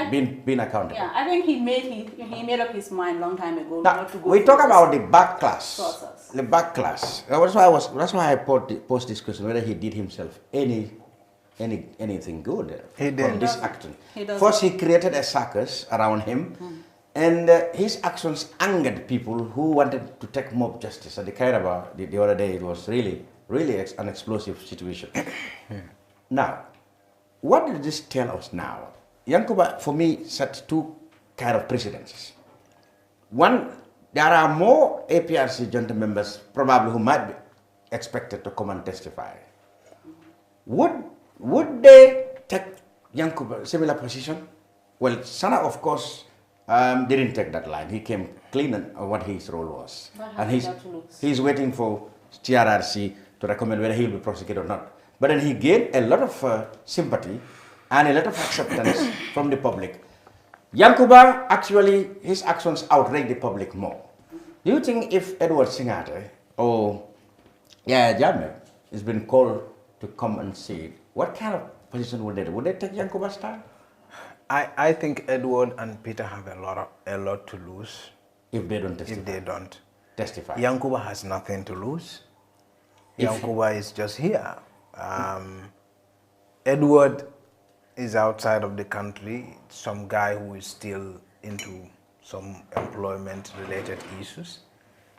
being accountable. Yeah, I think he made up his mind long time ago. Now, not to go we talk about the back class. process. The back class. That's why I posed this question whether he did himself anything good from this action. First, he created a circus around him, and his actions angered people who wanted to take mob justice. At the Kairaba the other day, it was really an explosive situation. Now, what did this tell us now? Yankuba, for me, set two kind of precedents. One, there are more APRC junta members probably who might be expected to come and testify. Would they take Yankuba similar position? Well, Sana, of course, didn't take that line. He came clean on what his role was. And he's waiting for TRRC to recommend whether he will be prosecuted or not. But then he gained a lot of sympathy and a lot of acceptance from the public. Yankuba, actually, his actions outrage the public more. Do you think if Edward Singate or Jammeh has been called to come and see it, what kind of position would they do? Would they take Yankuba's time? I think Edward and Peter have a lot to lose if they don't testify. If they don't testify. Yankuba has nothing to lose. Yankuba is just here. Edward is outside of the country, some guy who is still into some employment-related issues,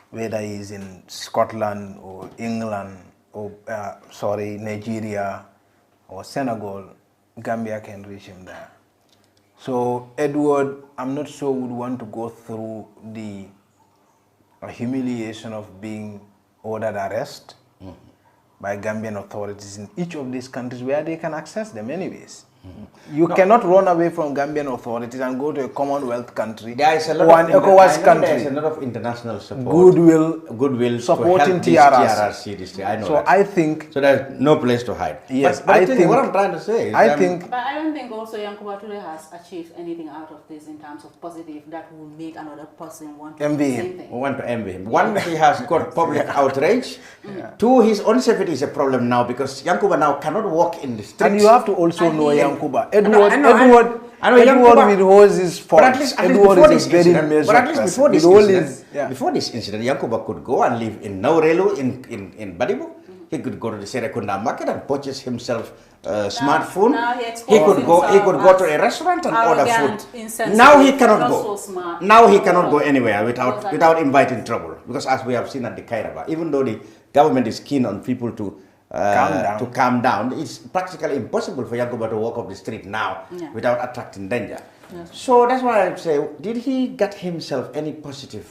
whether he's in Scotland or England or, Nigeria or Senegal, Gambia can reach him there. So Edward, I'm not sure would want to go through the humiliation of being ordered arrest by Gambian authorities in each of these countries where they can access them anyways. You cannot run away from Gambian authorities and go to a Commonwealth country there is a lot or an ECOWAS country. There is a lot of international support. Goodwill to supporting help TRRC. I know that. I think... So there's no place to hide. Yes, but I think what I'm trying to say is... But I don't think also Yankuba today has achieved anything out of this in terms of positive that will make another person want to envy do the same him. thing. Want to envy him. One, he has got public outrage. Two, his own safety is a problem now because Yankuba now cannot walk in the streets. And you have to also know Yankuba. Edward Yankuba, with Rose's fault. But at least Edward is a very measured person. Before this incident, Yankuba could go and live in Naurelu, in Badibu. He could go to the Serekunda market and purchase himself a smartphone. He could go to a restaurant and order food. Now he cannot go. Now he cannot go anywhere without inviting trouble. Because as we have seen at the Kairaba, even though the government is keen on people to calm down, it's practically impossible for Yankuba to walk up the street now without attracting danger. So that's why I say, did he get himself any positive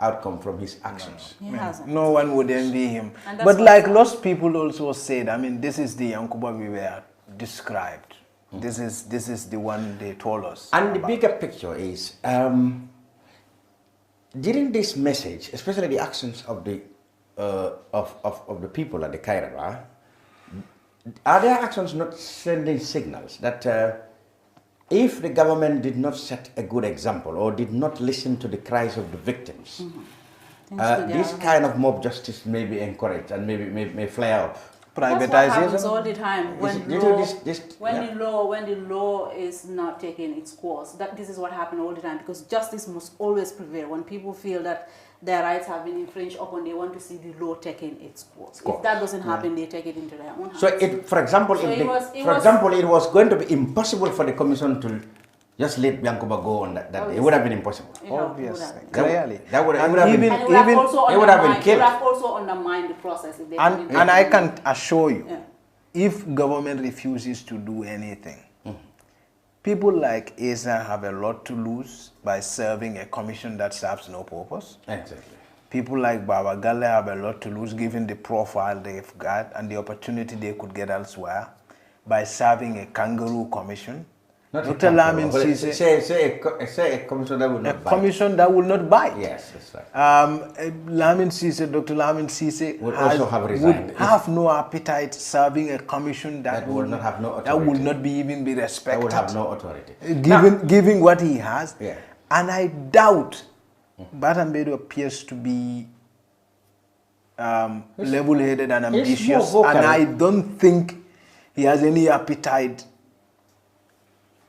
outcome from his actions. He hasn't. No one would envy him. And that's But what- like lots people also said, I mean, this is the Yankuba we were described. This is the one they told us. And the about. bigger picture is, didn't this message, especially the actions of the people at the Kairaba, are their actions not sending signals that if the government did not set a good example or did not listen to the cries of the victims, this kind of mob justice may be encouraged and may flare up? That's what happens all the time when the the law is not taking its course. This is what happens all the time, because justice must always prevail. When people feel that their rights have been infringed upon, they want to see the law taking its course. If that doesn't happen, they take it into their own hands. So, for example, it was going to be impossible for the commission to just let Yankuba go on that day. It would have been impossible. Obviously, clearly. That would have It been would have also undermined the process. If they and I can assure you, if government refuses to do anything, people like Asa have a lot to lose by serving a commission that serves no purpose. Exactly. People like Baba Galle have a lot to lose given the profile they've got and the opportunity they could get elsewhere by serving a kangaroo commission. Dr. Lamin Sise, say a commission that will not buy. Commission that will not buy. Yes, that's right. Lamin Sise, Dr. Lamin Sise would also have resigned. Would have no appetite serving a commission that will not have no authority. That will not be even be respected. That will have no authority. Given what he has. Yeah. And I doubt Batambedo appears to be level-headed and ambitious, and I don't think he has any appetite.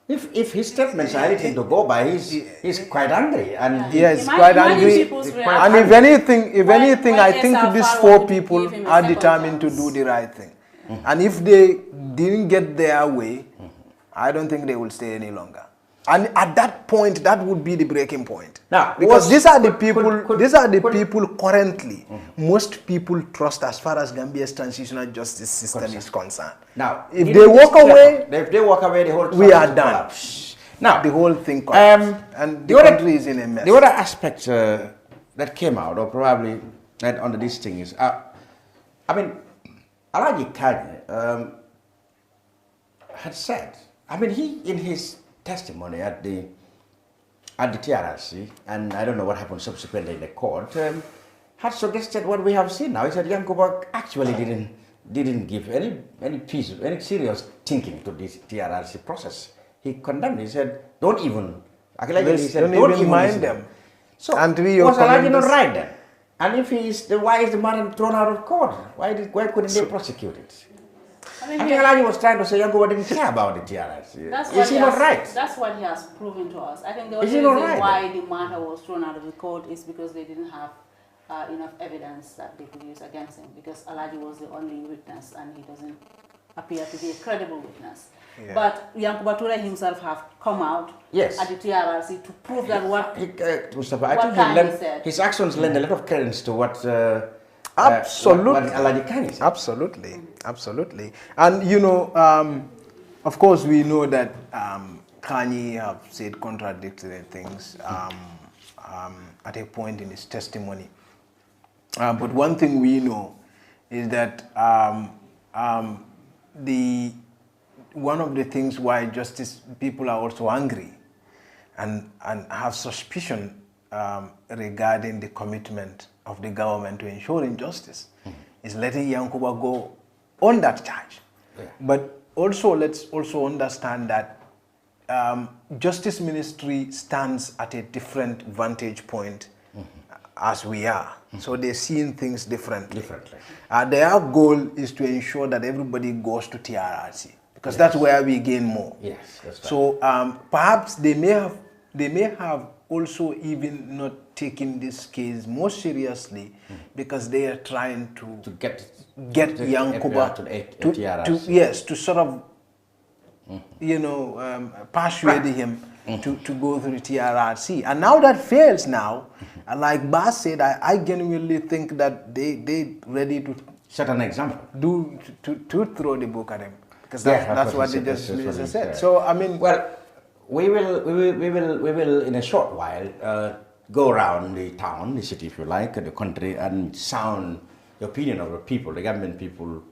If his statements are anything to go by, he's quite angry, and yes, quite angry. And if anything, I think these four people are determined to do the right thing. And if they didn't get their way, I don't think they will stay any longer. And at that point, that would be the breaking point. Now, because these are the people. These are the people currently most people trust as far as Gambia's transitional justice system is concerned. Now, if they walk away, the whole we are done. Collapse. Now, the whole thing collapses, and the country is in a mess. The other aspect that came out, or probably under this thing, is I mean, Alaji Kanye had said, I mean, he in his testimony at the TRRC, and I don't know what happened subsequently in the court, had suggested what we have seen now. He said Yankuba actually didn't give any serious thinking to this TRRC process. He condemned. He said, don't even mind them. So was Alaji not right then? And if he is, then why is the man thrown out of court? Why couldn't they prosecute it? I think Alaji was trying to say Yankuba didn't care about the TRRC. Is he not right? That's what he has proven to us. I think the only reason why the matter was thrown out of the court is because they didn't have enough evidence that they could use against him, because Alaji was the only witness and he doesn't appear to be a credible witness. Yeah. But Yankuba Ture himself have come out at the TRRC to prove that what Mustafa, I think said. His actions lend a lot of credence to what absolutely. What Alaji Kanye said. Absolutely, absolutely. And you know, of course, we know that Kanye have said contradictory things at a point in his testimony. But one thing we know is that one of the things why justice people are also angry and have suspicion regarding the commitment of the government to ensuring justice is letting Yankuba go on that charge. Yeah. But also, let's also understand that Justice Ministry stands at a different vantage point as we are. So they're seeing things differently. Their goal is to ensure that everybody goes to TRRC, because that's where we gain more. Yes, that's right. So perhaps they may have also even not taken this case more seriously because they are trying to get Yankuba to sort of persuade him to go through TRRC. And now that fails now, like Bas said, I genuinely think that they ready to set an example. To throw the book at him, because that's what the Justice Minister said. So I mean, well, we will in a short while go around the town, the city if you like, the country, and sound the opinion of the people, the Gambian people,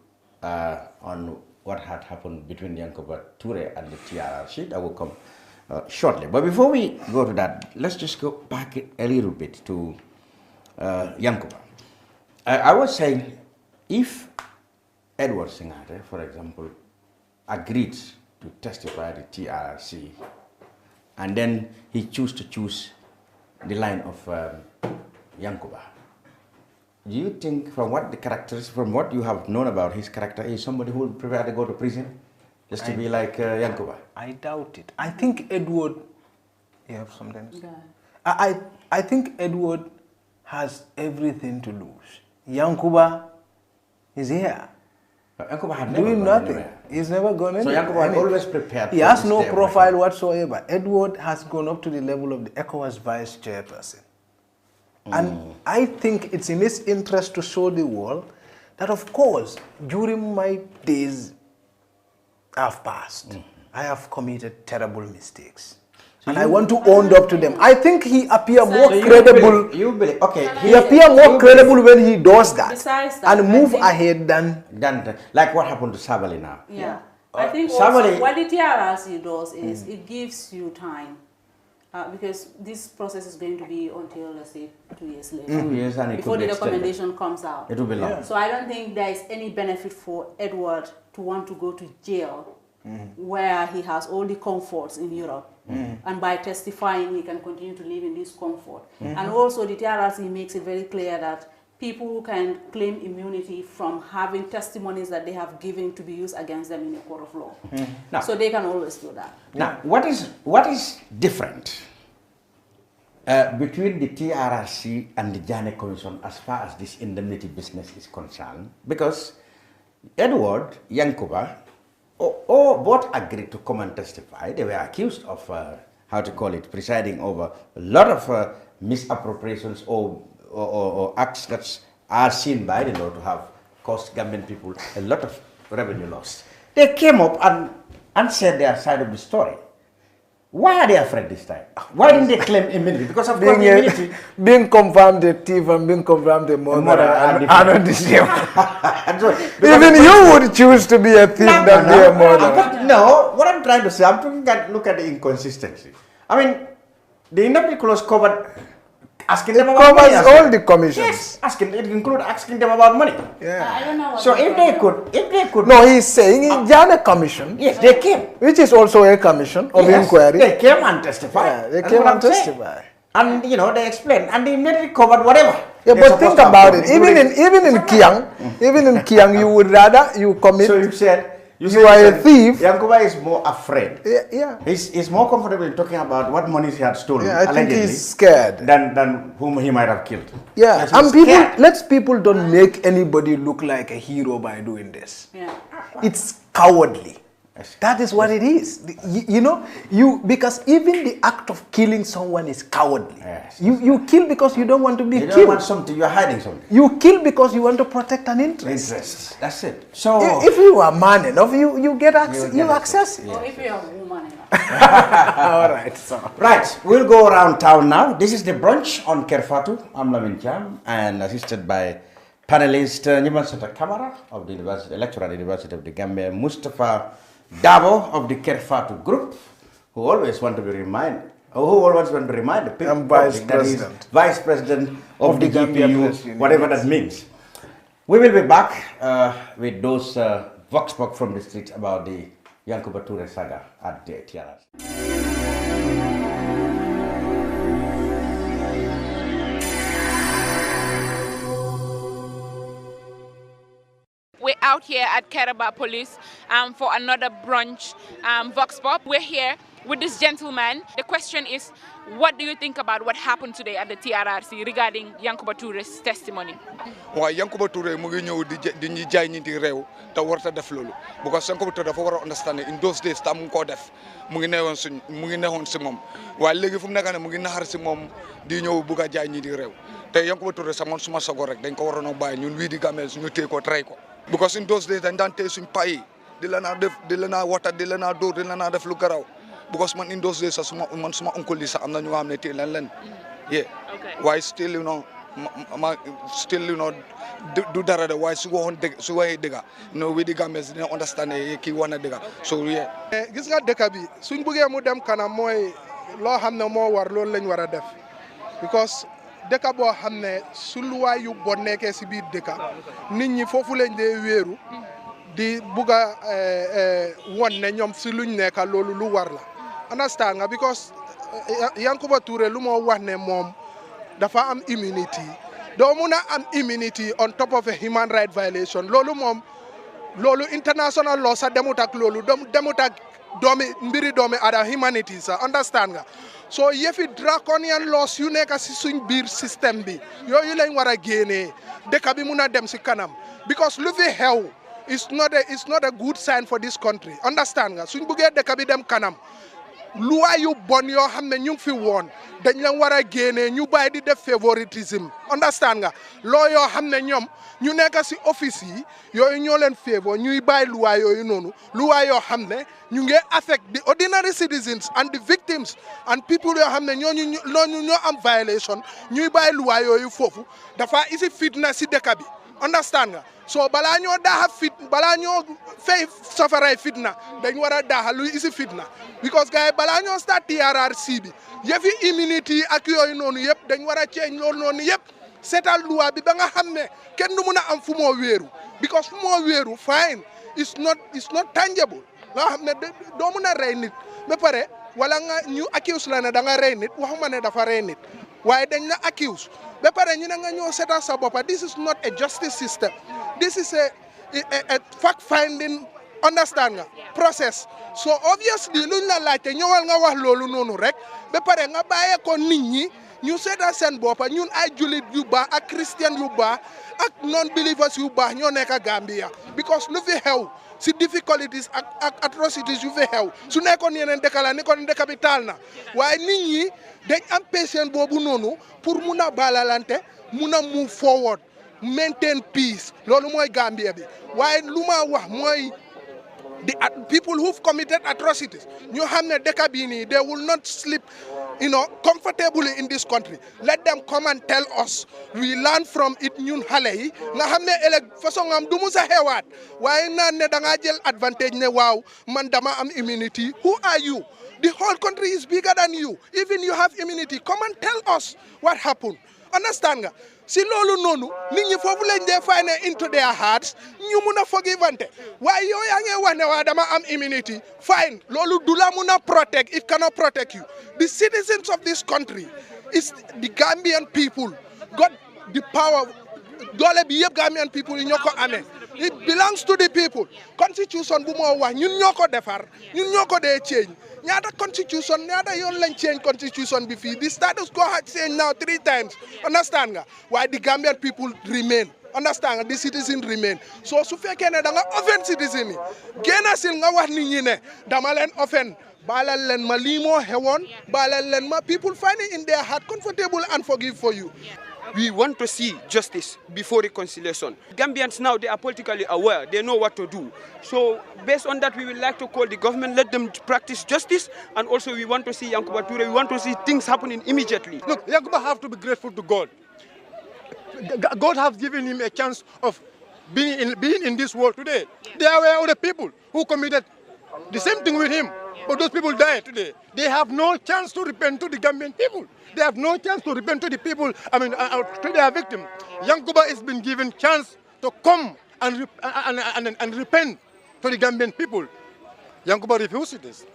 on what had happened between Yankuba Toure and the TRRC. I will come shortly. But before we go to that, let's just go back a little bit to Yankuba. I was saying, if Edward Singate, for example, agreed to testify at the TRRC, and then he chose the line of Yankuba, do you think, from what the characteristics, from what you have known about his character, is somebody who would prefer to go to prison just to be like Yankuba? I doubt it. I think Edward, you have something to say? I think Edward has everything to lose. Yankuba is here. Yankuba had never doing gone nothing. anywhere. He's never gone anywhere. So Yankuba had always prepared. He has no profile whatsoever. Edward has gone up to the level of the ECOWAS vice chairperson. And I think it's in his interest to show the world that, of course, during my days I've passed, I have committed terrible mistakes. And I want to own up to them. I think he appears more credible. You believe, okay. He appears more credible when he does that, Besides that, and move ahead than like what happened to Sabali now. Yeah. I think Sabali, also what the TRRC does is it gives you time. Because this process is going to be until, let's say, 2 years later. 2 years, and it before could be the extended. recommendation comes out. It will be long. So I don't think there is any benefit for Edward to want to go to jail where he has all the comforts in Europe. And by testifying, he can continue to live in this comfort. And also the TRRC makes it very clear that people can claim immunity from having testimonies that they have given to be used against them in a court of law. Now, so they can always do that. Now, what is different between the TRRC and the Jane Commission as far as this indemnity business is concerned? Because Edward, Yankuba, both agreed to come and testify. They were accused of, presiding over a lot of misappropriations or acts that are seen by the law to have cost Gambian people a lot of revenue loss. They came up and said their side of the story. Why are they afraid this time? Why didn't they claim immunity? Because of course the immunity. Being confirmed a thief and being confirmed a murderer are not the same. Even you would choose to be a thief than be a murderer. No, what I'm trying to say, look at the inconsistency. I mean, the indemnity clause covered asking them about money. Covers all the commissions. Yes, it includes asking them about money. Yeah. I don't know what So if they could. No, he's saying Jana Commission. Yes, they came. Which is also a commission of inquiry. They came and testified. Yeah, they came and testified. And they explained, and they immediately covered whatever. Yeah, but think about it. Even in Kiang, you would rather you commit. So you said you are a thief. Yankuba is more afraid. Yeah. He's more comfortable in talking about what money he had stolen. Yeah, I think he's scared. Than whom he might have killed. Yeah, yes, and people don't make anybody look like a hero by doing this. Yeah. It's cowardly. That is what it is. Because even the act of killing someone is cowardly. Yes. You kill because you don't want to be killed. You don't want something, you're hiding something. You kill because you want to protect an interest. That's it. So if you are man enough, you get access. You access it. Or if you are a woman enough. All right. So. Right, we'll go around town now. This is the brunch on Kerfatu. I'm Lamin Cham, and assisted by panelist Nyiman Sata Kamara of the University, lecturer at the University of the Gambia, Mustafa Dabo of the Kerfatu group, who always want to remind the people. I'm vice president. Vice president of the GPU, whatever that means. We will be back with those vox pop from the streets about the Yankuba Toure saga at the TRRC. We're out here at Keraba Police for another brunch vox pop. We're here with this gentleman. The question is, what do you think about what happened today at the TRRC regarding Yankuba Toure's testimony? Well, Yankuba Toure mugi ñew di ñi jaay ñi di rew ta warta def lolu because Yankuba Toure dafa wara understand in those days tam ko def mu ngi neewon ci mom wa legi fu mu nekane mu ngi naxar ci mom di ñew bu ga jaay ñi di rew te Yankuba Toure sa mon suma sago rek dañ ko warono bay ñun wi di gamel suñu téy ko tray ko because in those days dañ dan téy suñ pay di la na wata di la na def lu garaw because man in those days suma uncle li sa amna ñu xamne téy len Yeah. Okay. Why still, still, do that, why su way diga. No, we the Gambians didn't understand ki wana diga. So yeah. Gis nga dëkk bi suñ bëggee mu dem kanam mooy loo xam ne moo war loolu lañ war a def because dëkk boo xam ne su luwaay yu bon nekkee si biir dëkk nit ñi foofu lañ dee wéeru di bugg a won ne ñoom si luñ nekk loolu lu war la understand nga because Yankuba Touré lu moo wax ne moom dafa am immunity doo mun a am immunity on top of a human right violation loolu international law sa demut ak loolu demut ak mbiri doomi ada humanity sa understand nga so yëfi draconian laws yu nekk si suñ biir système bi yooyu lañ war a génnee dëkk bi mun a dem si kanam because lu fi xew it's not a good sign for this country understand nga suñ buggee dëkk bi dem kanam luwa yu bon yoo xam ne ñu ngi fi woon dañ leen war a génnee ñu bàyyi di def favoritism understand nga loo yoo xam ne ñoom ñu nekk si office yi yooyu ñoo leen favor ñuy bàyyi luwa yooyu noonu luwa yoo xam ne ñu ngi affect the ordinary citizens and the victims and people yoo xam ne ñoo am violation ñuy bàyyi luwa yooyu foofu dafa isi fitna si dëkk bi understand nga so balaa ñoo balaa ñoo fay safaray fitna dañ war a daaxa luy isi fitna because gars yi balaa ñoo start TRRC bi yëfi immunity ak yooyu noonu yëpp dañ war a change loolu noonu yëpp seetal loi bi ba nga xam ne kenn du mun a am fu moo wéeru because fu moo wéeru fine it's not tangible loo xam ne doo mun a rey nit ba pare wala nga ñu accuse la ne da nga rey nit waxuma ne dafa rey nit waaye dañ la accuse ba pare ñu ne nga ñëw seetal sa boppa this is not a justice system this is a fact finding understand nga process so obviously luñ la laajte ñëwal nga wax loolu noonu rek ba pare nga bàyyee ko nit ñi ñu seetal seen boppa ñun ay julit yu baax ak christian yu baax ak non believers yu baax ñoo nekk Gambia because lu fi xew si difficulties ak atrocities yu fi xew su nekkoon yeneen dëkk la ni kon dëkk bi taal na waaye nit ñi dañ am patience boobu noonu pour mun a baalalante mun a move forward maintain peace loolu mooy Gambia bi waaye lu ma wax mooy the people who've committed atrocities ñu xam ne dëkk bii nii they will not sleep comfortably in this country let them come and tell us we learn from it ñun xale yi nga xam ne ëllëg façon am du mu sa xewaat waaye naan ne da ngaa jël advantage ne waaw man dama am immunity who are you the whole country is bigger than you even you have immunity come and tell us what happened understand nga si loolu noonu nit ñi foofu lañ dee fay ne into their hearts ñu mun a forgivante waaye yow yaa ngi wax ne waa dama am immunity fine loolu du la mun a protect it cannot protect you the citizens of this country is the Gambian people got the power doole bi yëpp Gambian people yi ñoo ko amee it belongs to the people constitution bu moo wax ñun ñoo ko defar ñun ñoo ko dee change ñaata constitution ñaata yoon lañ change constitution bi fii the status quo has changed now 3 times understand nga waaye the Gambian people remain understand nga the citizen remain so su fekkee ne da nga offend citizen yi génna sil nga wax nit ñi ne dama leen offend baalal leen ma lii moo xewoon baalal leen ma people find it in their heart comfortable and forgive for you. We want to see justice before reconciliation. Gambians now, they are politically aware. They know what to do. So based on that, we would like to call the government, let them practice justice. And also we want to see Yankuba Touré, we want to see things happening immediately. Look, Yankuba have to be grateful to God. God has given him a chance of being in this world today. There were other people who committed the same thing with him. But those people died today. They have no chance to repent to the Gambian people. They have no chance to repent to the people, to their victim. Yankuba has been given chance to come and repent to the Gambian people. Yankuba refused this.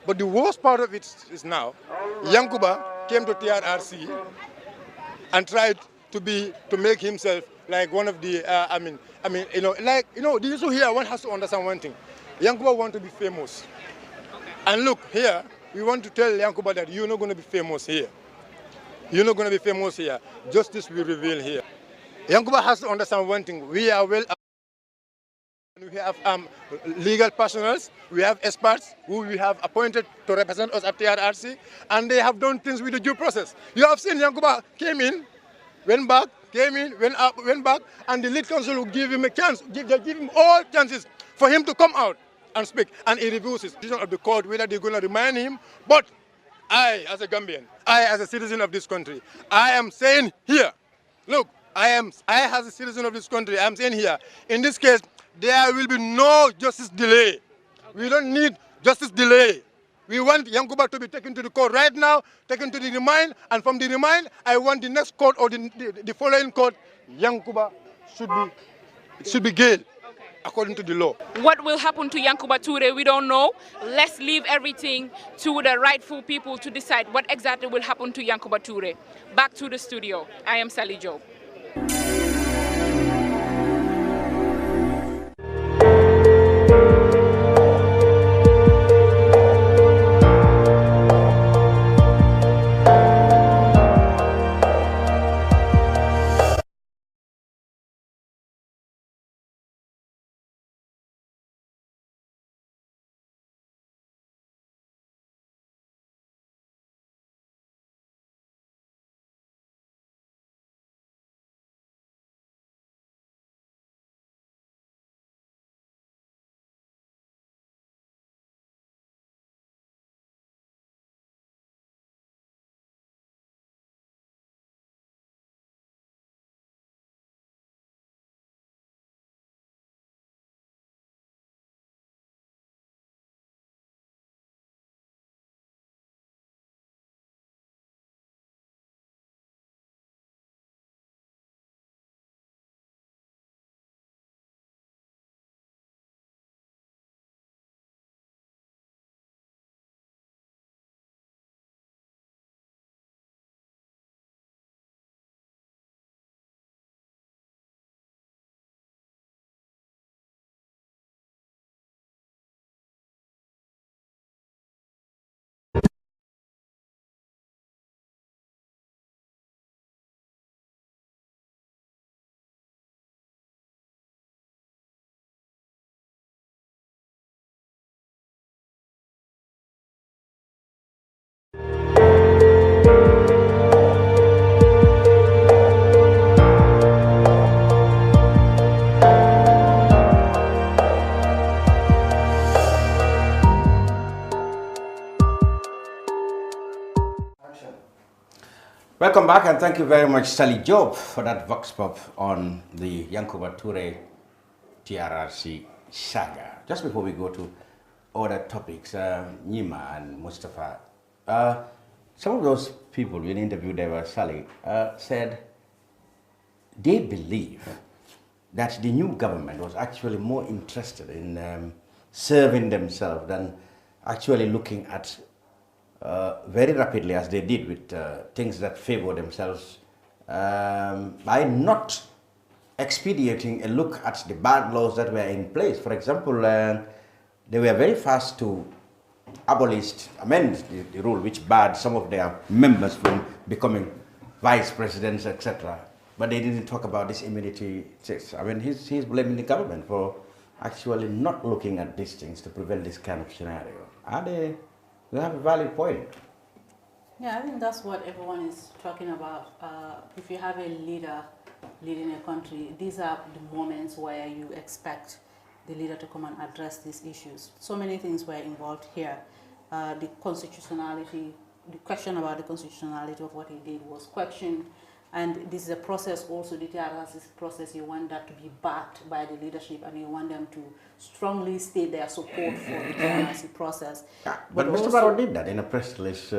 But the worst part of it is now, Yankuba came to TRRC and tried to make himself like one of the, the issue here, one has to understand one thing. Yankuba wants to be famous. And look, here, we want to tell Yankuba that you're not going to be famous here. You're not going to be famous here. Justice will reveal here. Yankuba has to understand one thing. We are we have legal personnel, we have experts who we have appointed to represent us at TRRC, and they have done things with the due process. You have seen Yankuba came in, went back, came in, went up, went back, and the lead counsel will give him a chance, give him all chances for him to come out and speak, and he refuses. The decision of the court whether they're going to remind him, but I, as a Gambian, I, as a citizen of this country, I am saying here, look, I, as a citizen of this country, I am saying here, in this case, there will be no justice delay. We don't need justice delay. We want Yankuba to be taken to the court right now, taken to the remand, and from the remand, I want the next court or the following court, Yankuba should be jailed according to the law. What will happen to Yankuba Toure, we don't know. Let's leave everything to the rightful people to decide what exactly will happen to Yankuba Toure. Back to the studio. I am Sally Job. Welcome back, and thank you very much, Sally Job, for that vox pop on the Yankuba Toure TRRC saga. Just before we go to other topics, Nima and Mustafa, some of those people we interviewed, they were Sally, said they believe that the new government was actually more interested in serving themselves than actually looking at very rapidly, as they did with things that favor themselves, by not expediting a look at the bad laws that were in place. For example, they were very fast to amend the rule which barred some of their members from becoming vice presidents, etc. But they didn't talk about this immunity. I mean, he's blaming the government for actually not looking at these things to prevent this kind of scenario. They have a valid point. Yeah, I think that's what everyone is talking about. If you have a leader leading a country, these are the moments where you expect the leader to come and address these issues. So many things were involved here. The constitutionality, the question about the constitutionality of what he did was questioned. And this is a process also, the TRRC's process, you want that to be backed by the leadership, and you want them to strongly state their support for the TRRC process. Yeah, but Mr. Barrow did that in a press release.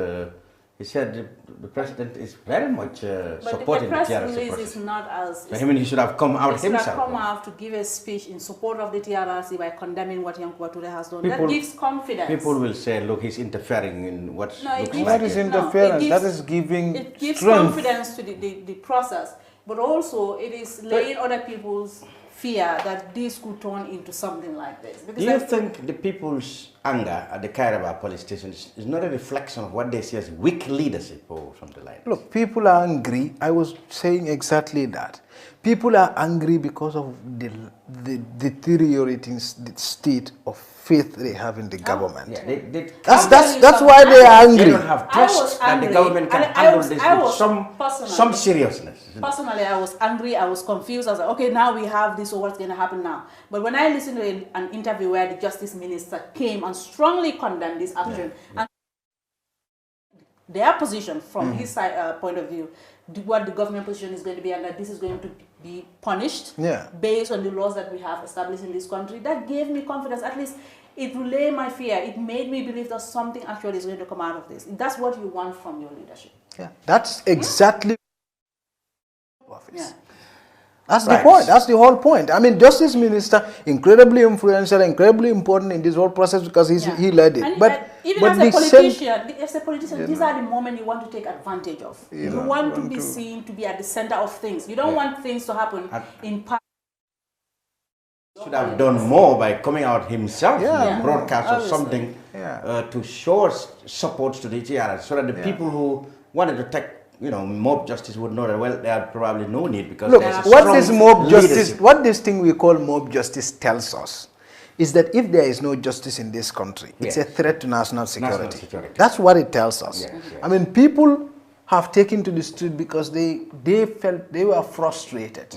He said the president is very much supporting the TRRC process. But the press release is not as... I mean, he should have come out himself. He should have come out to give a speech in support of the TRRC by condemning what Yankuba Toure has done. That gives confidence. People will say, look, he's interfering in what looks like that is interference. That is giving It gives strength. confidence to the process. But also, it is laying other people's fear that this could turn into something like this. Do you think the people's anger at the Kairaba police station is not a reflection of what they see as weak leadership or something like that? Look, people are angry. I was saying exactly that. People are angry because of the deteriorating state of faith they have in the government. Yeah, that's why they are angry. They don't have trust that the government can handle this with some seriousness. Personally, I was angry, I was confused. I was like, okay, now we have this, so what's going to happen now? But when I listened to an interview where the justice minister came and strongly condemned this action, and the their position from his side, point of view, what the government position is going to be, and that this is going to be punished based on the laws that we have established in this country. That gave me confidence. At least it relayed my fear. It made me believe that something actually is going to come out of this. That's what you want from your leadership. Yeah, that's exactly office. Yeah. That's the point. That's the whole point. I mean, Justice Minister, incredibly influential, incredibly important in this whole process because he led it. And but even but as a politician, these are the moments you want to take advantage of. You want to be seen to be at the center of things. You don't want things to happen in part. Should have done more by coming out himself, broadcast or something to show support to the TRS, so that the people who wanted to take mob justice would know that, well, there are probably no need because look, there's a what this mob leadership. justice, what this thing we call mob justice tells us is that if there is no justice in this country, it's a threat to national security. That's what it tells us. I mean, people have taken to the street because they felt they were frustrated.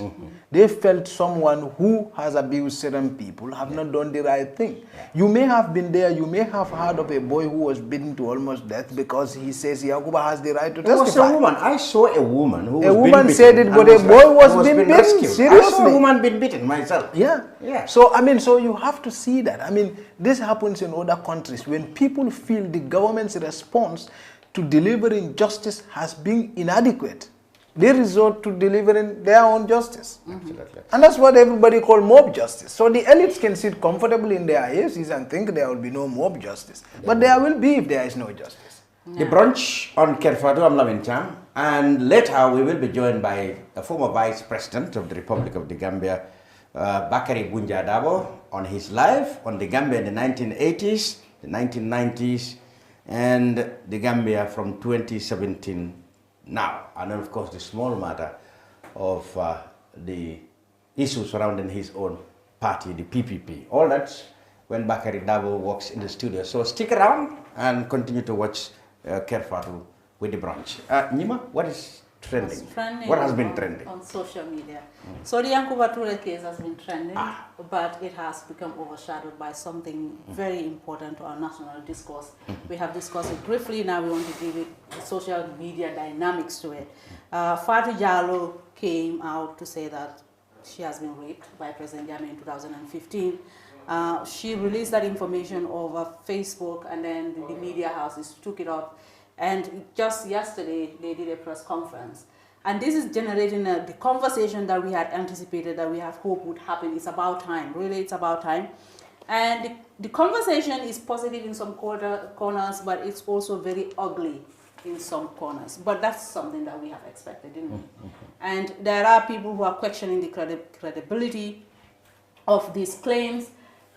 They felt someone who has abused certain people have not done the right thing. You may have been there, you may have heard of a boy who was beaten to almost death because he says Yakuba has the right to testify. It was a woman. I saw a woman who was a woman being said it, but a boy was being beaten. Seriously. I saw a woman being beaten myself. Yeah. So, I mean, so you have to see that. I mean, this happens in other countries when people feel the government's response to delivering justice has been inadequate. They resort to delivering their own justice. Absolutely. And that's what everybody call mob justice. So the elites can sit comfortably in their AFCs and think there will be no mob justice. But there will be if there is no justice. The brunch on Kerfado, I'm Lavin Cham, and later we will be joined by the former Vice President of the Republic of the Gambia, Bakari Bunja Dabo, on his life on the Gambia in the 1980s, the 1990s, and the Gambia from 2017 now. And then, of course, the small matter of the issues surrounding his own party, the PPP. All that when Bakari Dabo walks in the studio. So stick around and continue to watch Kerfatu with the brunch. Nima, what is trending? What has been trending? On social media. So the Yankuba Ture case has been trending, but it has become overshadowed by something very important to our national discourse. We have discussed it briefly, now we want to give it social media dynamics to it. Fatou Jallow came out to say that she has been raped by President Jammeh in 2015. She released that information over Facebook, and then the media houses took it up. And just yesterday, they did a press conference. And this is generating the conversation that we had anticipated, that we have hoped would happen. It's about time. Really, it's about time. And the conversation is positive in some corners, but it's also very ugly in some corners. But that's something that we have expected, didn't we? And there are people who are questioning the credibility of these claims.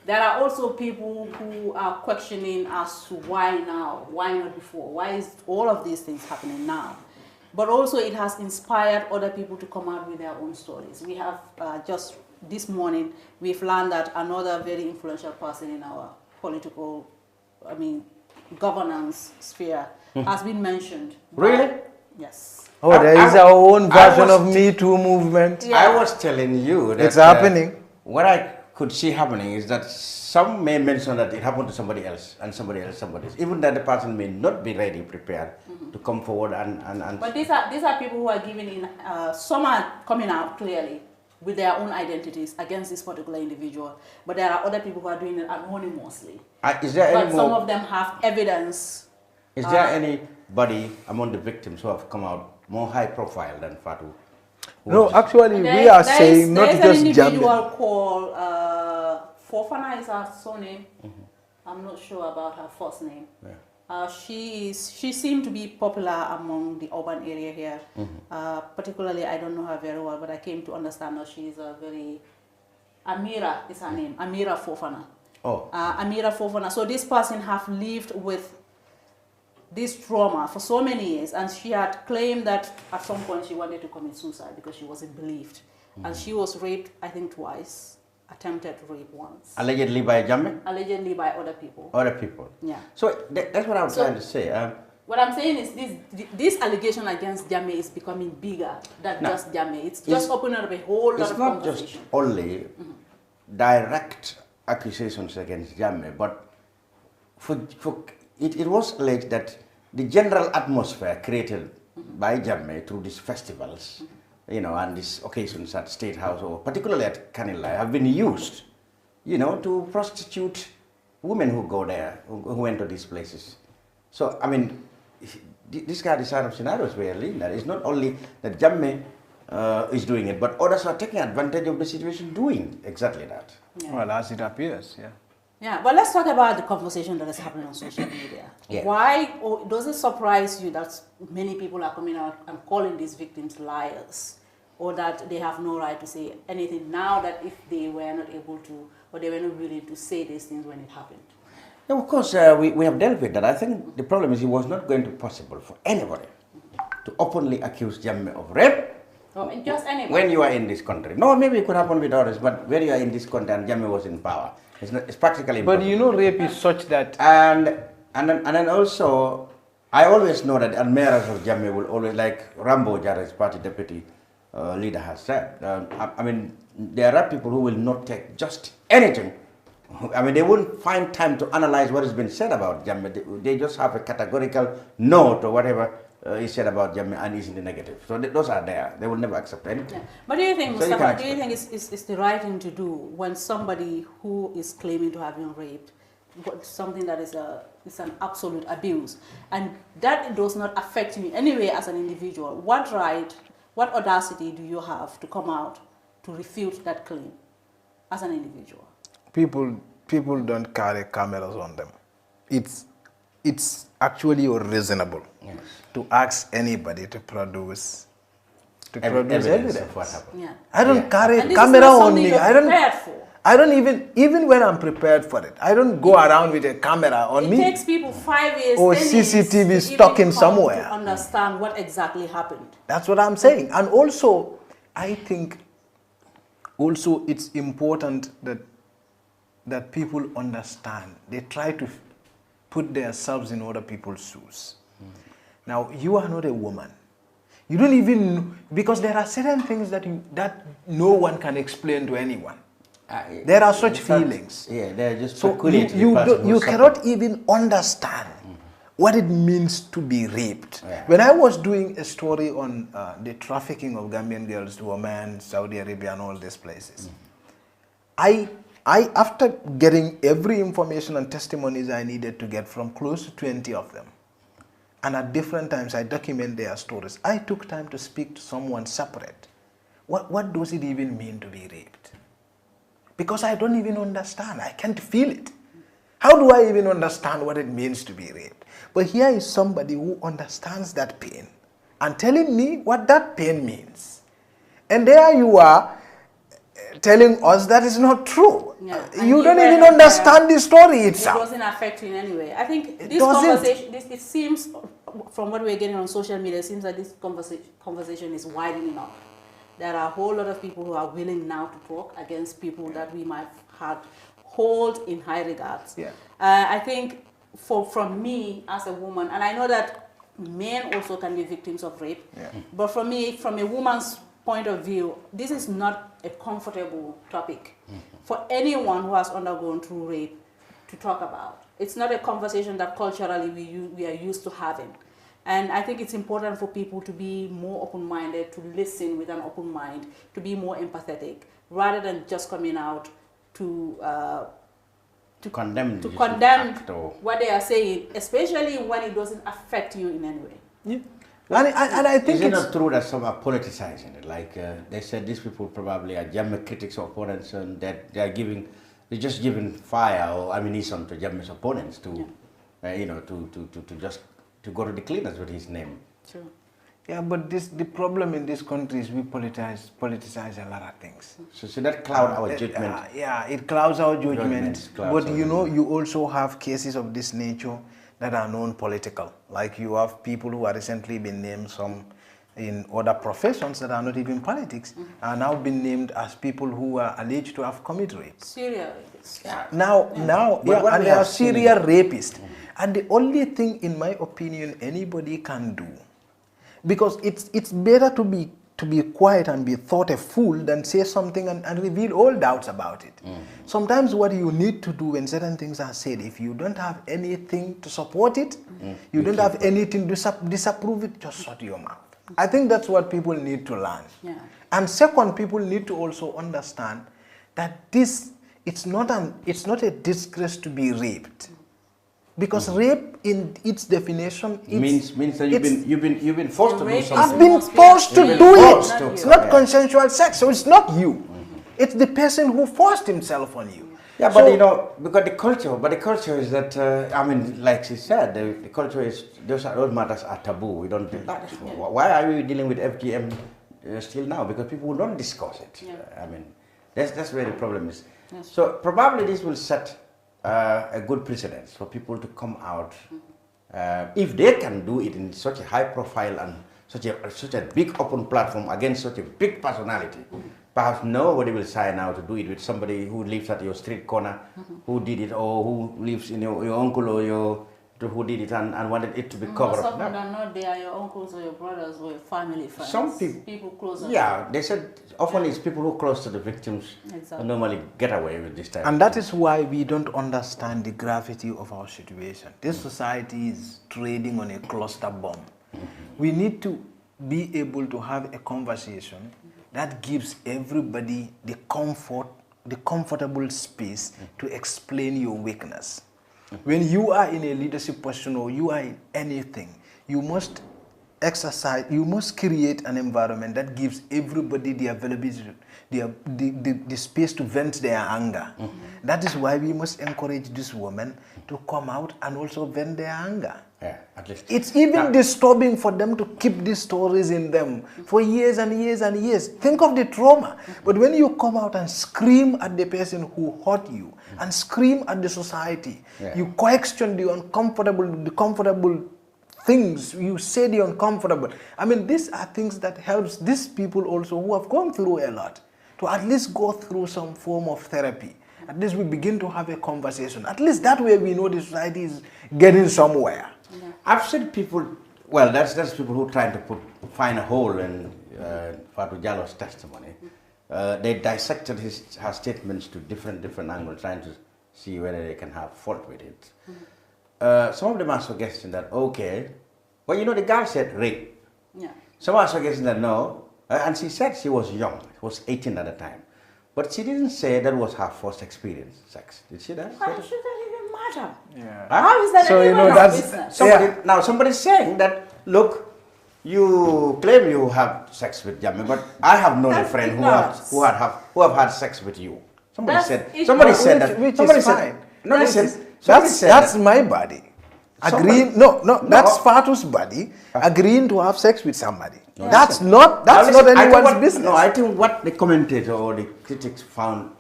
There are also people who are questioning as to why now, why not before, why is all of these things happening now? But also it has inspired other people to come out with their own stories. We have just this morning, we've learned that another very influential person in our political, governance sphere has been mentioned. Really? Yes. Oh, there is our own version of Me Too movement. Yeah. I was telling you that it's happening. What I could see happening is that some may mention that it happened to somebody else, and somebody else, even that the person may not be ready, prepared to come forward and. But these are people who are giving in. Some are coming out clearly with their own identities against this particular individual, but there are other people who are doing it anonymously. Is there any but some of them have evidence. Is there anybody among the victims who have come out more high profile than Fatou? No, actually, we are saying not just Jammeh. There's an individual called Fofana is her surname. I'm not sure about her first name. Yeah. She seemed to be popular among the urban area here. Particularly, I don't know her very well, but I came to understand that she is a very... Amira is her name. Amira Fofana. Oh. Amira Fofana. So this person have lived with this trauma for so many years, and she had claimed that at some point she wanted to commit suicide because she wasn't believed. And she was raped, I think, twice, attempted rape once. Allegedly by Jammeh? Allegedly by other people. Other people. Yeah. So that's what I'm trying to say. What I'm saying is this allegation against Jammeh is becoming bigger than just Jammeh. It's just opening up a whole lot of conversation. It's not just only direct accusations against Jammeh, but it was alleged that the general atmosphere created by Jammeh through these festivals, you know, and these occasions at State House or particularly at Kanilai have been used, you know, to prostitute women who go there, who went to these places. So, I mean, this kind of scenarios where that it's not only that Jammeh is doing it, but others are taking advantage of the situation doing exactly that. Yeah. Well, as it appears, yeah. Yeah, but let's talk about the conversation that is happening on social media. Yeah. Why, or does it surprise you that many people are coming out and calling these victims liars, or that they have no right to say anything now that if they were not able to, or they were not willing to say these things when it happened? Yeah, of course, we have dealt with that. I think the problem is it was not going to be possible for anybody to openly accuse Jammeh of rape. Just anybody. When you are in this country. No, maybe it could happen with others, but when you are in this country and Jammeh was in power, it's practically impossible. But you know, rape is such that... And then also, I always know that admirers of Jammeh will always, like Rambo Jarre's party deputy leader has said, I mean, there are people who will not take just anything. I mean, they won't find time to analyze what has been said about Jammeh. They just have a categorical no to whatever is said about Jammeh and is in the negative. So those are there. They will never accept anything. Yeah. But do you think, So Mustafa, do you think it's the right thing to do when somebody who is claiming to have been raped, something that is an absolute abuse, and that does not affect you in any way as an individual? What right, what audacity do you have to come out to refute that claim as an individual? People don't carry cameras on them. It's actually reasonable to ask anybody to produce evidence of what happened. Yeah. I don't carry a camera on me. I don't even when I'm prepared for it, I don't go around with a camera on me. It takes people 5 years or 10 CCTV years stuck in to somewhere. understand what exactly happened. That's what I'm saying. And also, I think also it's important that people understand. They try to put themselves in other people's shoes. Now, you are not a woman. You don't even, because there are certain things that no one can explain to anyone. There are such feelings. Yeah, they're just so peculiar to the you person who cannot even understand what it means to be raped. Yeah. When I was doing a story on the trafficking of Gambian girls to Oman, Saudi Arabia, and all these places, I after getting every information and testimonies I needed to get from close to 20 of them, and at different times I document their stories, I took time to speak to someone separate. What does it even mean to be raped? Because I don't even understand. I can't feel it. How do I even understand what it means to be raped? But here is somebody who understands that pain and telling me what that pain means. And there you are telling us that is not true. Yeah. You don't even understand the story itself. It doesn't affect you in any way. I think this conversation, it seems, from what we're getting on social media, it seems that this conversation is widening up. There are a whole lot of people who are willing now to talk against people that we might have hold in high regards. Yeah. I think from me as a woman, and I know that men also can be victims of rape, but for me, from a woman's point of view, this is not a comfortable topic for anyone who has undergone through rape to talk about. It's not a conversation that culturally we are used to having. And I think it's important for people to be more open-minded, to listen with an open mind, to be more empathetic, rather than just coming out to condemn what they are saying, especially when it doesn't affect you in any way. Yeah. And I think it's not true that some are politicizing it. Like they said, these people probably are Jammeh critics or opponents, and that they're just giving fire or ammunition to Jammeh's opponents to, to go to the cleaners with his name. True. Yeah, but the problem in this country is we politicize a lot of things. So that cloud our judgment. Yeah, it clouds our judgment. But you know, you also have cases of this nature that are non-political. Like you have people who are recently been named some in other professions that are not even politics, are now been named as people who are alleged to have committed rape. Serial rapists. Yeah. Now, and they are serial rapists. And the only thing, in my opinion, anybody can do, because it's better to be to be quiet and be thought a fool than say something and reveal all doubts about it. Sometimes what you need to do when certain things are said, if you don't have anything to support it, you don't have anything to disapprove it, just shut your mouth. I think that's what people need to learn. Yeah. And second, people need to also understand that it's not a disgrace to be raped. Because rape, in its definition, means that you've been forced to do something. I've been forced to do it. It's not consensual sex, so it's not you. It's the person who forced himself on you. Yeah, but you know, because the culture is that, I mean, like she said, the culture is, those matters are taboo. We don't do that. Why are we dealing with FGM still now? Because people don't discuss it. I mean, that's where the problem is. Yes. So probably this will set a good precedent for people to come out. If they can do it in such a high profile and such a big open platform against such a big personality, perhaps nobody will sign out to do it with somebody who lives at your street corner, who did it, or who lives in your uncle or your who did it and wanted it to be covered up. Most often than not, they are your uncles or your brothers or your family friends. Some people close. Yeah, they said often it's people who close to the victims who normally get away with this type. And that is why we don't understand the gravity of our situation. This society is trading on a cluster bomb. We need to be able to have a conversation that gives everybody the comfortable space to explain your weakness. When you are in a leadership position or you are in anything, you must create an environment that gives everybody the availability, the space to vent their anger. That is why we must encourage this woman to come out and also vent their anger. Yeah, at least. It's even disturbing for them to keep these stories in them for years and years and years. Think of the trauma. But when you come out and scream at the person who hurt you and scream at the society, you question the comfortable things, you say the uncomfortable. I mean, these are things that helps these people also who have gone through a lot to at least go through some form of therapy. At least we begin to have a conversation. At least that way we know the society is getting somewhere. I've seen people, well, that's people who try to find a hole in Fatou Jallo's testimony. They dissected her statements to different angles, trying to see whether they can have fault with it. Some of them are suggesting that, okay, well, you know, the girl said rape. Yeah. Some are suggesting that no, and she said she was young, she was 18 at the time. But she didn't say that was her first experience, sex. Did she that? Why should that even matter? Yeah. How is that business? Now somebody's saying that, look, you claim you have sex with Jammeh, but I have known a friend who have had sex with you. Somebody said that. Which somebody is said, fine. no, That's my body. Agreeing, that's Fatou's body agreeing to have sex with somebody. No, that's not anyone's business. No, I think what the commentator or the critics found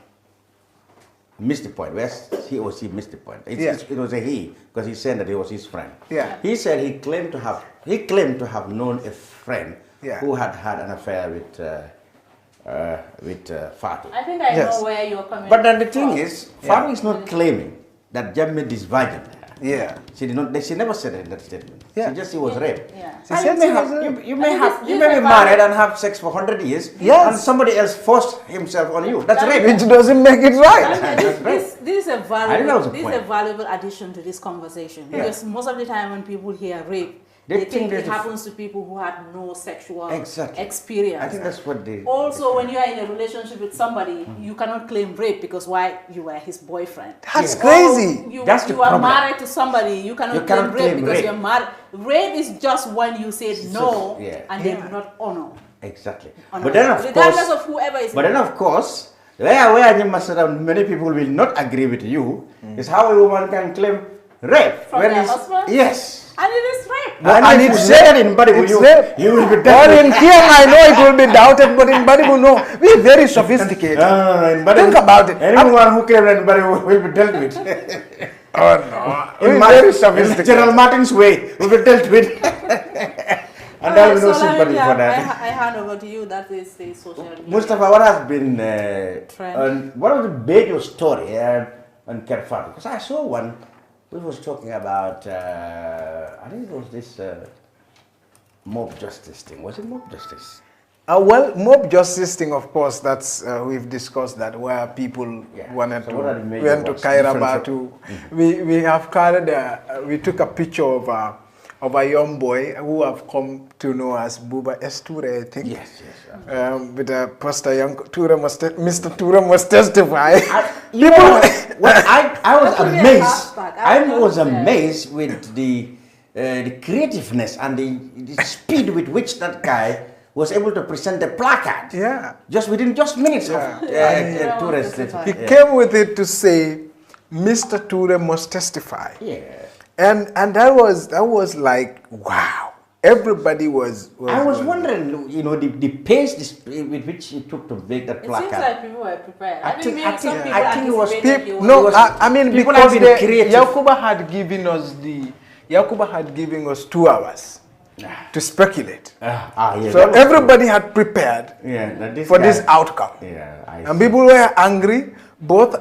missed the point. Where he or she missed the point. It was a he, because he said that he was his friend. Yeah. He said he claimed to have known a friend who had had an affair with Fatou. I think I know where you're coming from. But then the thing is, Fatou is not claiming that Jammeh disvirgined her. Yeah. She did not. She never said it in that statement. Yeah. She just she was raped. Yeah. She said you may be married and have sex for 100 years, and somebody else forced himself on you. That's rape. Which doesn't make it right. This is a valuable addition to this conversation, because most of the time when people hear rape, they think it happens to people who had no sexual experience. I think that's what they... Also, when you are in a relationship with somebody, you cannot claim rape because why? You were his boyfriend. That's crazy. You are married to somebody, you cannot claim rape because you're married. Rape is just when you say no and they do not honor. Exactly. Honor. But then of regardless of whoever is. But then of course, where many people will not agree with you is how a woman can claim rape. From their husband? Yes. And it is rape. And if you say that in Badibu, you will be dealt with. Well, in Kiang, I know it will be doubted, but in Badibu, no. We're very sophisticated. Think about it. Anyone who claims that in Badibu will be dealt with. Oh, no. We're very sophisticated. General Martin's way will be dealt with. And there will be no sympathy for that. I hand over to you. That is the social media. Mustafa, what has been what was the major story on Kerfat? Because I saw one. We was talking about, I think it was this mob justice thing. Was it mob justice? Well, mob justice thing, of course, that's we've discussed that, where people wanted to went to Kairaba to. We have carried we took a picture of a young boy who have come to know as Buba S. Ture, I think. Yes. With a Pastor Young Ture Mr. Ture must testify. I was amazed. I was amazed with the creativeness and the speed with which that guy was able to present the placard. Yeah. Just within minutes of Ture's. He came with it to say, Mr. Ture must testify. Yeah. And that was like, wow. Everybody was I was wondering, you know, the pace with which he took to make that placard. It seems like people were prepared. I think it was people. No, I mean, people because have been creative. Yakuba had given us 2 hours to speculate. Yeah, so everybody had prepared for this outcome. And people were angry.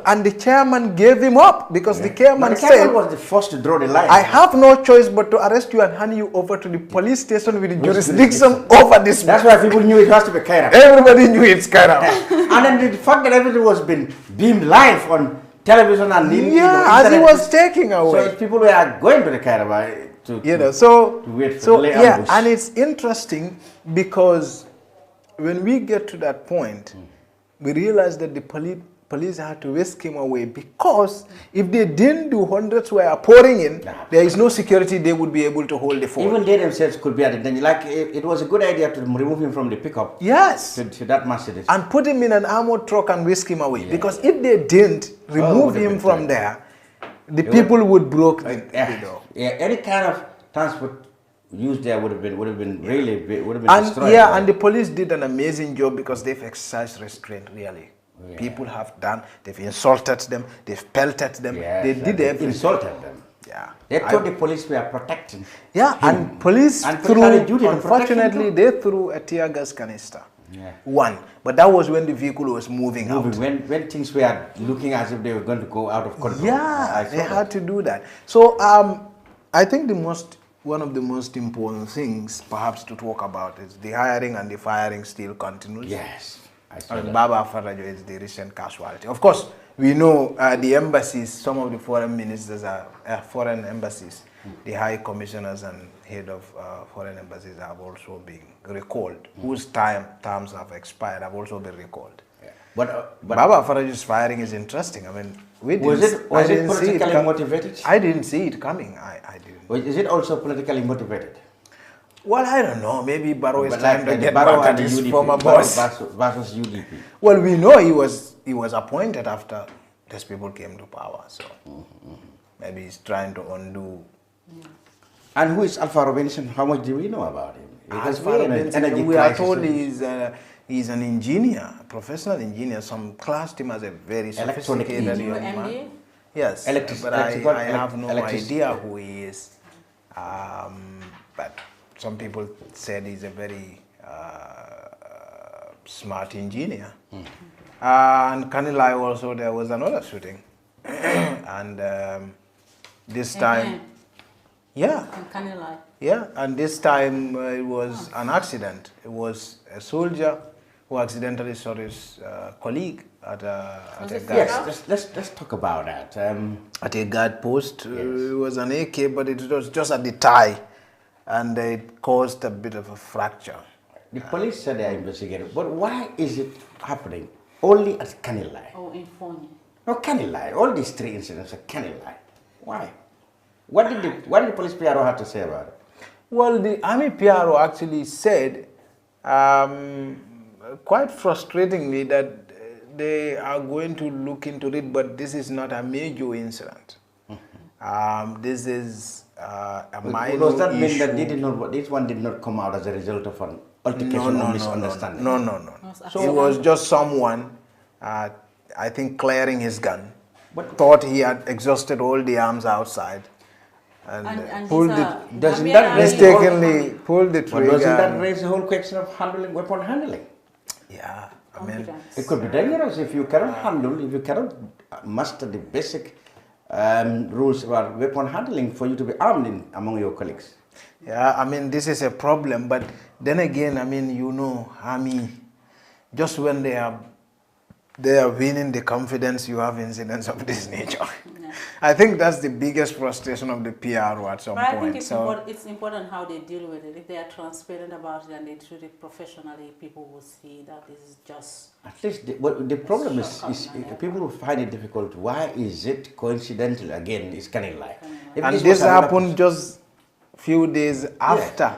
And the chairman gave him up because the chairman said, was the first to draw the line. I have no choice but to arrest you and hand you over to the police station with the jurisdiction over this. That's why people knew it has to be Kairaba. Everybody knew it's Kairaba. And then the fact that everything was being beamed live on television and as he was taking away. So people were going to the Kairaba to wait for the ambush. And it's interesting because when we get to that point, we realize that the police had to whisk him away, because if they didn't do, hundreds were pouring in, there is no security they would be able to hold the fort. Even they themselves could be at the danger. Like, it was a good idea to remove him from the pickup. Yes. To that Mercedes. And put him in an armored truck and whisk him away. Because if they didn't remove him from there, the people would block the door. Yeah, any kind of transport used there would have been destroyed. And the police did an amazing job because they've exercised restraint, really. Yeah. People have they've insulted them, they've pelted them, they did everything. Insulted them. Yeah. They thought the police were protecting. Yeah, and police unfortunately, they threw a tear gas canister. Yeah. One. But that was when the vehicle was moving out. When things were looking as if they were going to go out of control. Yeah, they had to do that. So I think one of the most important things perhaps to talk about is the hiring and the firing still continues. Yes. And Baba Farajo is the recent casualty. Of course, we know the embassies, some of the foreign ministers are foreign embassies. The high commissioners and head of foreign embassies have also been recalled, whose terms have expired, have also been recalled. Yeah. But Baba Farajo's firing is interesting. I mean, was it politically motivated? I didn't see it coming. I didn't. Is it also politically motivated? Well, I don't know. Maybe Barrow is trying to get back at his former boss. Versus UDP. Well, we know he was appointed after these people came to power. So maybe he's trying to undo. And who is Alpha Robinson? How much do we know about him? We are told he's an engineer, a professional engineer. Some classed him as a very sophisticated young man. Yes, but I have no idea who he is. But some people said he's a very smart engineer. And Kanilai also, there was another shooting. And this time, and this time it was an accident. It was a soldier who accidentally shot his colleague at a guard. Yes, let's talk about that. At a guard post. It was an AK, but it was just at the thigh. And it caused a bit of a fracture. The police said they are investigating, but why is it happening only at Kanilai? Oh, in Foni. No, Kanilai. All these 3 incidents are Kanilai. Why? What did the police PRO have to say about it? Well, the Army PRO actually said, quite frustratingly, that they are going to look into it, but this is not a major incident. This is a minor does that mean issue. that this one did not come out as a result of an altercation or misunderstanding? No. So it was just someone, I think, clearing his gun, but thought he had exhausted all the arms outside, and pulled it. Doesn't that mistakenly pulled the trigger? But doesn't that raise the whole question of weapon handling? Yeah, I mean, it could be dangerous if you cannot handle, if you cannot master the basic rules about weapon handling for you to be armed among your colleagues. Yeah, I mean, this is a problem, but then again, I mean, you know, Army, just when they are winning the confidence, you have incidents of this nature. I think that's the biggest frustration of the PRO at some But I point. think it's important how they deal with it. If they are transparent about it and they treat it professionally, people will see that this is just... At least, the problem is people will find it difficult. Why is it coincidental again? It's kind of like... And this happened just few days after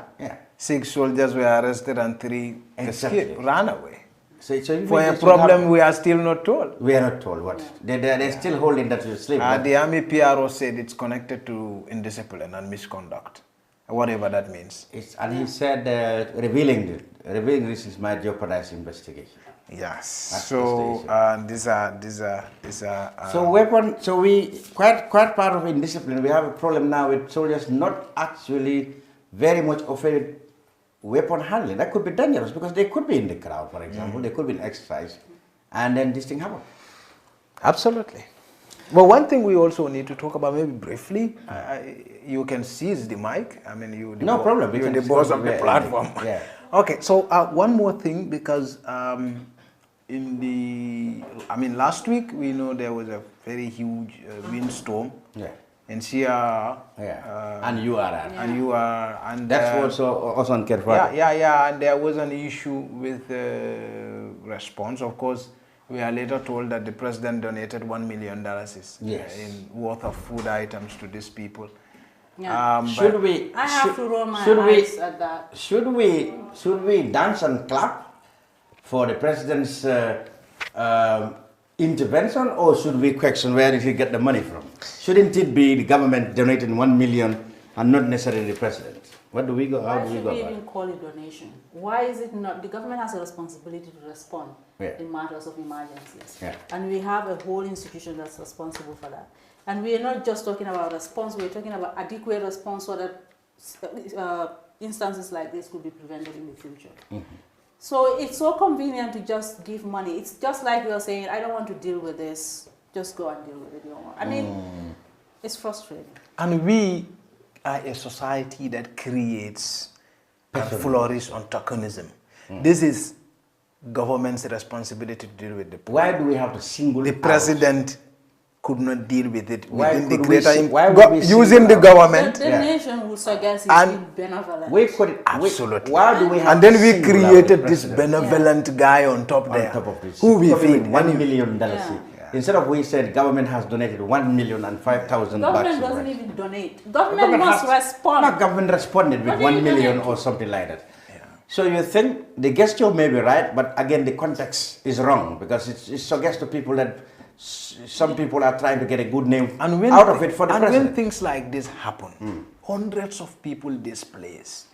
6 soldiers were arrested and 3 escaped, ran away. So for a problem we are still not told. We are not told what. They're still holding that to sleep. The Army PRO said it's connected to indiscipline and misconduct, whatever that means. And he said revealing this might jeopardize investigation. Yes. That's so these are. So weapon. So we quite part of indiscipline. We have a problem now with soldiers not actually very much offended. Weapon handling, that could be dangerous because they could be in the crowd, for example, they could be in exercise, and then this thing happens. Absolutely. But one thing we also need to talk about, maybe briefly, you can seize the mic. I mean, you're the boss of the platform. Yeah. Okay, so one more thing, because last week we know there was a very huge windstorm. Yeah. In Sierra, and URR. And that's also on Kerfado. Yeah, and there was an issue with response. Of course, we are later told that the president donated $1 million in worth of food items to these people. Yeah. I have to roll my eyes at that. Should we dance and clap for the president's intervention, or should we question where did he get the money from? Shouldn't it be the government donating $1 million and not necessarily the president? What do we go? How do we go? Why should we even call it donation? Why is it not? The government has a responsibility to respond in matters of emergencies, and we have a whole institution that's responsible for that. And we are not just talking about response; we're talking about adequate response so that instances like this could be prevented in the future. So it's so convenient to just give money. It's just like we are saying, I don't want to deal with this. Just go and deal with it. I mean, it's frustrating. And we are a society that creates and flourishes on tokenism. This is government's responsibility to deal with the poor. Why do we have to single the president could not deal with it within the greater using the government. The nation would suggest it's benevolent. We could absolutely. Why do we have and then we created this benevolent guy on top there. On top of this. Who we feed $1 million. Instead of we said government has donated $1,005,000. Government doesn't even donate. Government must respond. Not government responded with $1 million or something like that. So you think the gesture may be right, but again the context is wrong because it suggests to people that some people are trying to get a good name out of it for the president. And when things like this happen, hundreds of people displaced,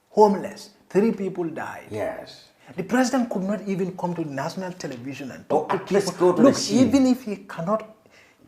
homeless, 3 people died. Yes. The president could not even come to national television and talk to people. Go to Look, even if he cannot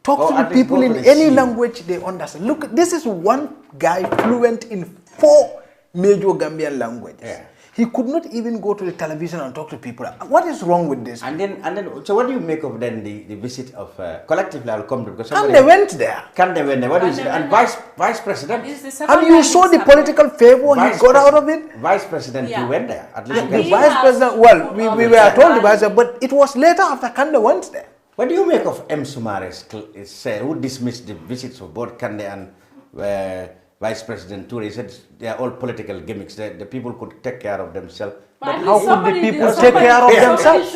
talk to the people in any language they understand. Look, this is one guy fluent in 4 major Gambian languages. Yeah. He could not even go to the television and talk to people. What is wrong with this? And then, so what do you make of then the visit of collectively? I'll come to because and they went there. Can they went there? What is it? And vice president? And you saw the political favor he got out of it. Vice president, you went there. At least the vice president. Well, we were told the vice, but it was later after Kande went there. What do you make of M. Sumare's who dismissed the visits of both Kande and Vice President Toure? He said they are all political gimmicks. The people could take care of themselves. But how could the people take care of themselves?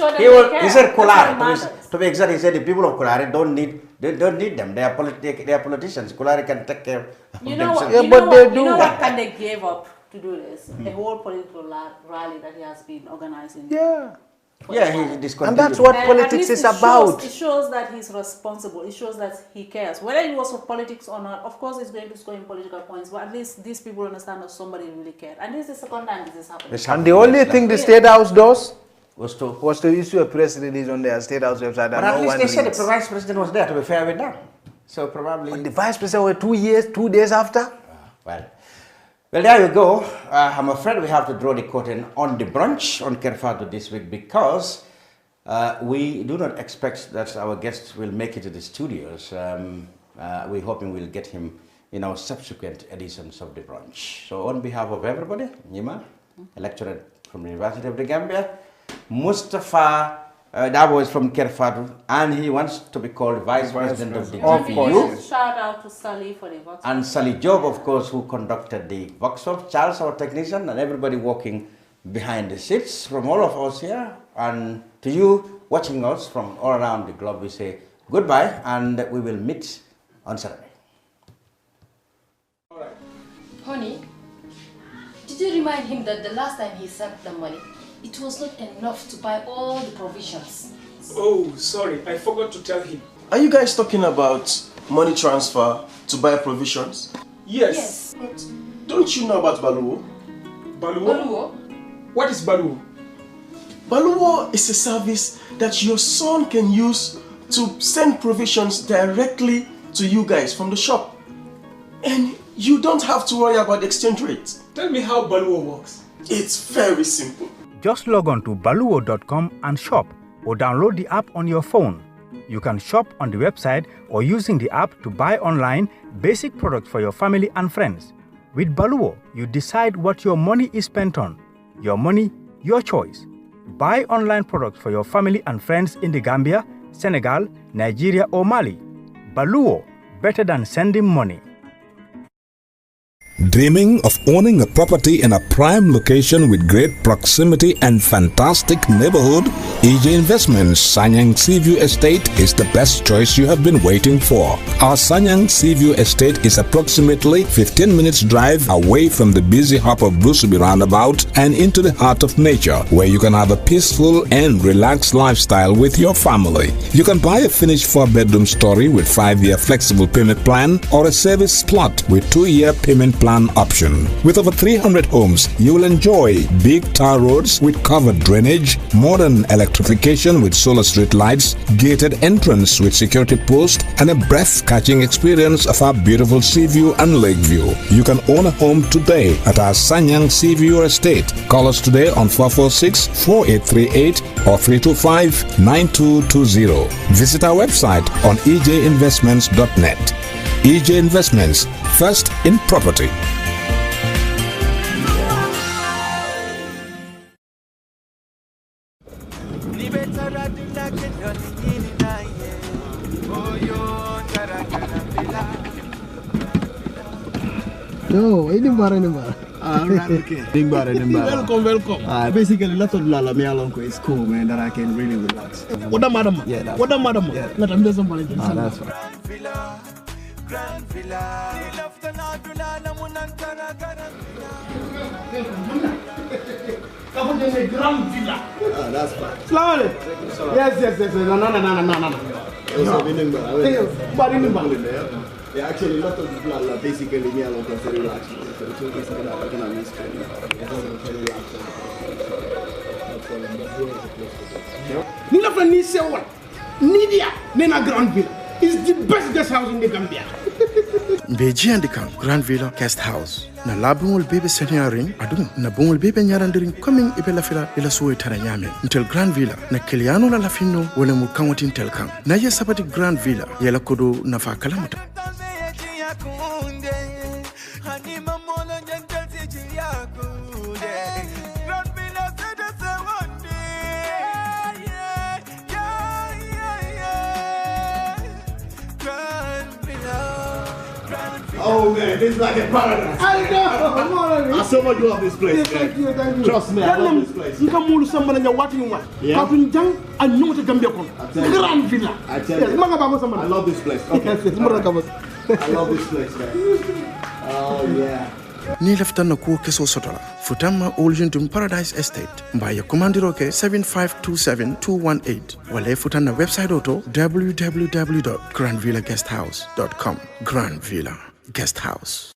He said Kolare. To be exact, he said the people of Kolare don't need them. They are politicians. Kolare can take care of themselves. You know what Kande gave up to do this? A whole political rally that he has been organizing. He discontinued. And that's what politics is about. It shows that he's responsible. It shows that he cares. Whether it was for politics or not, of course, it's going to score in political points. But at least these people understand that somebody really cared. And this is the second time this is happening. And the only thing the State House does was to issue a press release on their State House website. But at least they said the Vice President was there, to be fair with them. So probably... But the Vice President was 2 days after? Well, there you go. I'm afraid we have to draw the curtain on the brunch on Kerfado this week because we do not expect that our guest will make it to the studios. We're hoping we'll get him in our subsequent editions of the brunch. So on behalf of everybody, Nima, a lecturer from the University of the Gambia, Mustafa Dabo is from Kerfadu, and he wants to be called Vice President of the GPU. Shout out to Sally for the Vox. And Sally Job, of course, who conducted the workshop, Charles, our technician, and everybody working behind the seats from all of us here. And to you watching us from all around the globe, we say goodbye, and we will meet on Saturday. Honey, did you remind him that the last time he sent the money, it was not enough to buy all the provisions? Oh, sorry, I forgot to tell him. Are you guys talking about money transfer to buy provisions? Yes. But don't you know about Baluwo? Baluwo? What is Baluwo? Baluwo is a service that your son can use to send provisions directly to you guys from the shop. And you don't have to worry about the exchange rate. Tell me how Baluwo works. It's very simple. Just log on to baluwo.com and shop, or download the app on your phone. You can shop on the website or using the app to buy online basic products for your family and friends. With Baluwo, you decide what your money is spent on. Your money, your choice. Buy online products for your family and friends in the Gambia, Senegal, Nigeria or Mali. Baluwo, better than sending money. Dreaming of owning a property in a prime location with great proximity and fantastic neighborhood? EJ Investments Sanyang Seaview Estate is the best choice you have been waiting for. Our Sanyang Seaview Estate is approximately 15 minutes drive away from the busy hub of Brusubi roundabout and into the heart of nature, where you can have a peaceful and relaxed lifestyle with your family. You can buy a finished 4-bedroom story with 5-year flexible payment plan or a service plot with 2-year payment plan option. With over 300 homes, you will enjoy big tar roads with covered drainage, modern electrification with solar street lights, gated entrance with security post, and a breath-catching experience of our beautiful sea view and lake view. You can own a home today at our Sanyang Seaview Estate. Call us today on 446-4838 or 325-9220. Visit our website on ejinvestments.net. EJ Investments, first in property. No, ini bara. Welcome. Basically, lots of lala me along is cool, man. That I can really relax. What the madam? Yeah, what the madam? Yeah, let them do somebody. That's right. Grand Villa. Grand Villa. That's fine. Slowly. Yes. No. Yeah, actually, a lot of people are basically me alone because they relax. So it's basically I can understand. Nina Fanny say what? Nidia, Nena Grand Villa is the best guest house in the Gambia. Beji andikam Grand Villa Guest House. Na labungul bebe senyaring adu na bungul bebe nyarandiring coming ibela fila ila suwe taranyame. Until Grand Villa na kiliano la lafino wale mukamwati intel kang. Na ye sabati Grand Villa yela kodo na fa kalamuta. Oh man, this is like a paradise. I know. I so much love this place. Yeah, thank you. Trust me, I love this place. You can move somebody and you're watching what? Yeah. And you want to Gambia. Grand Villa. I tell you. I love this place. Okay. Yes. I love this place, man. Oh yeah. Ni leftan na kuo keso sotola. Futama Oljuntum Paradise Estate. Mbaya kumandiroke 7527-218. Wale futan na website auto www.grandvillaguesthouse.com. Grand Villa Guest House.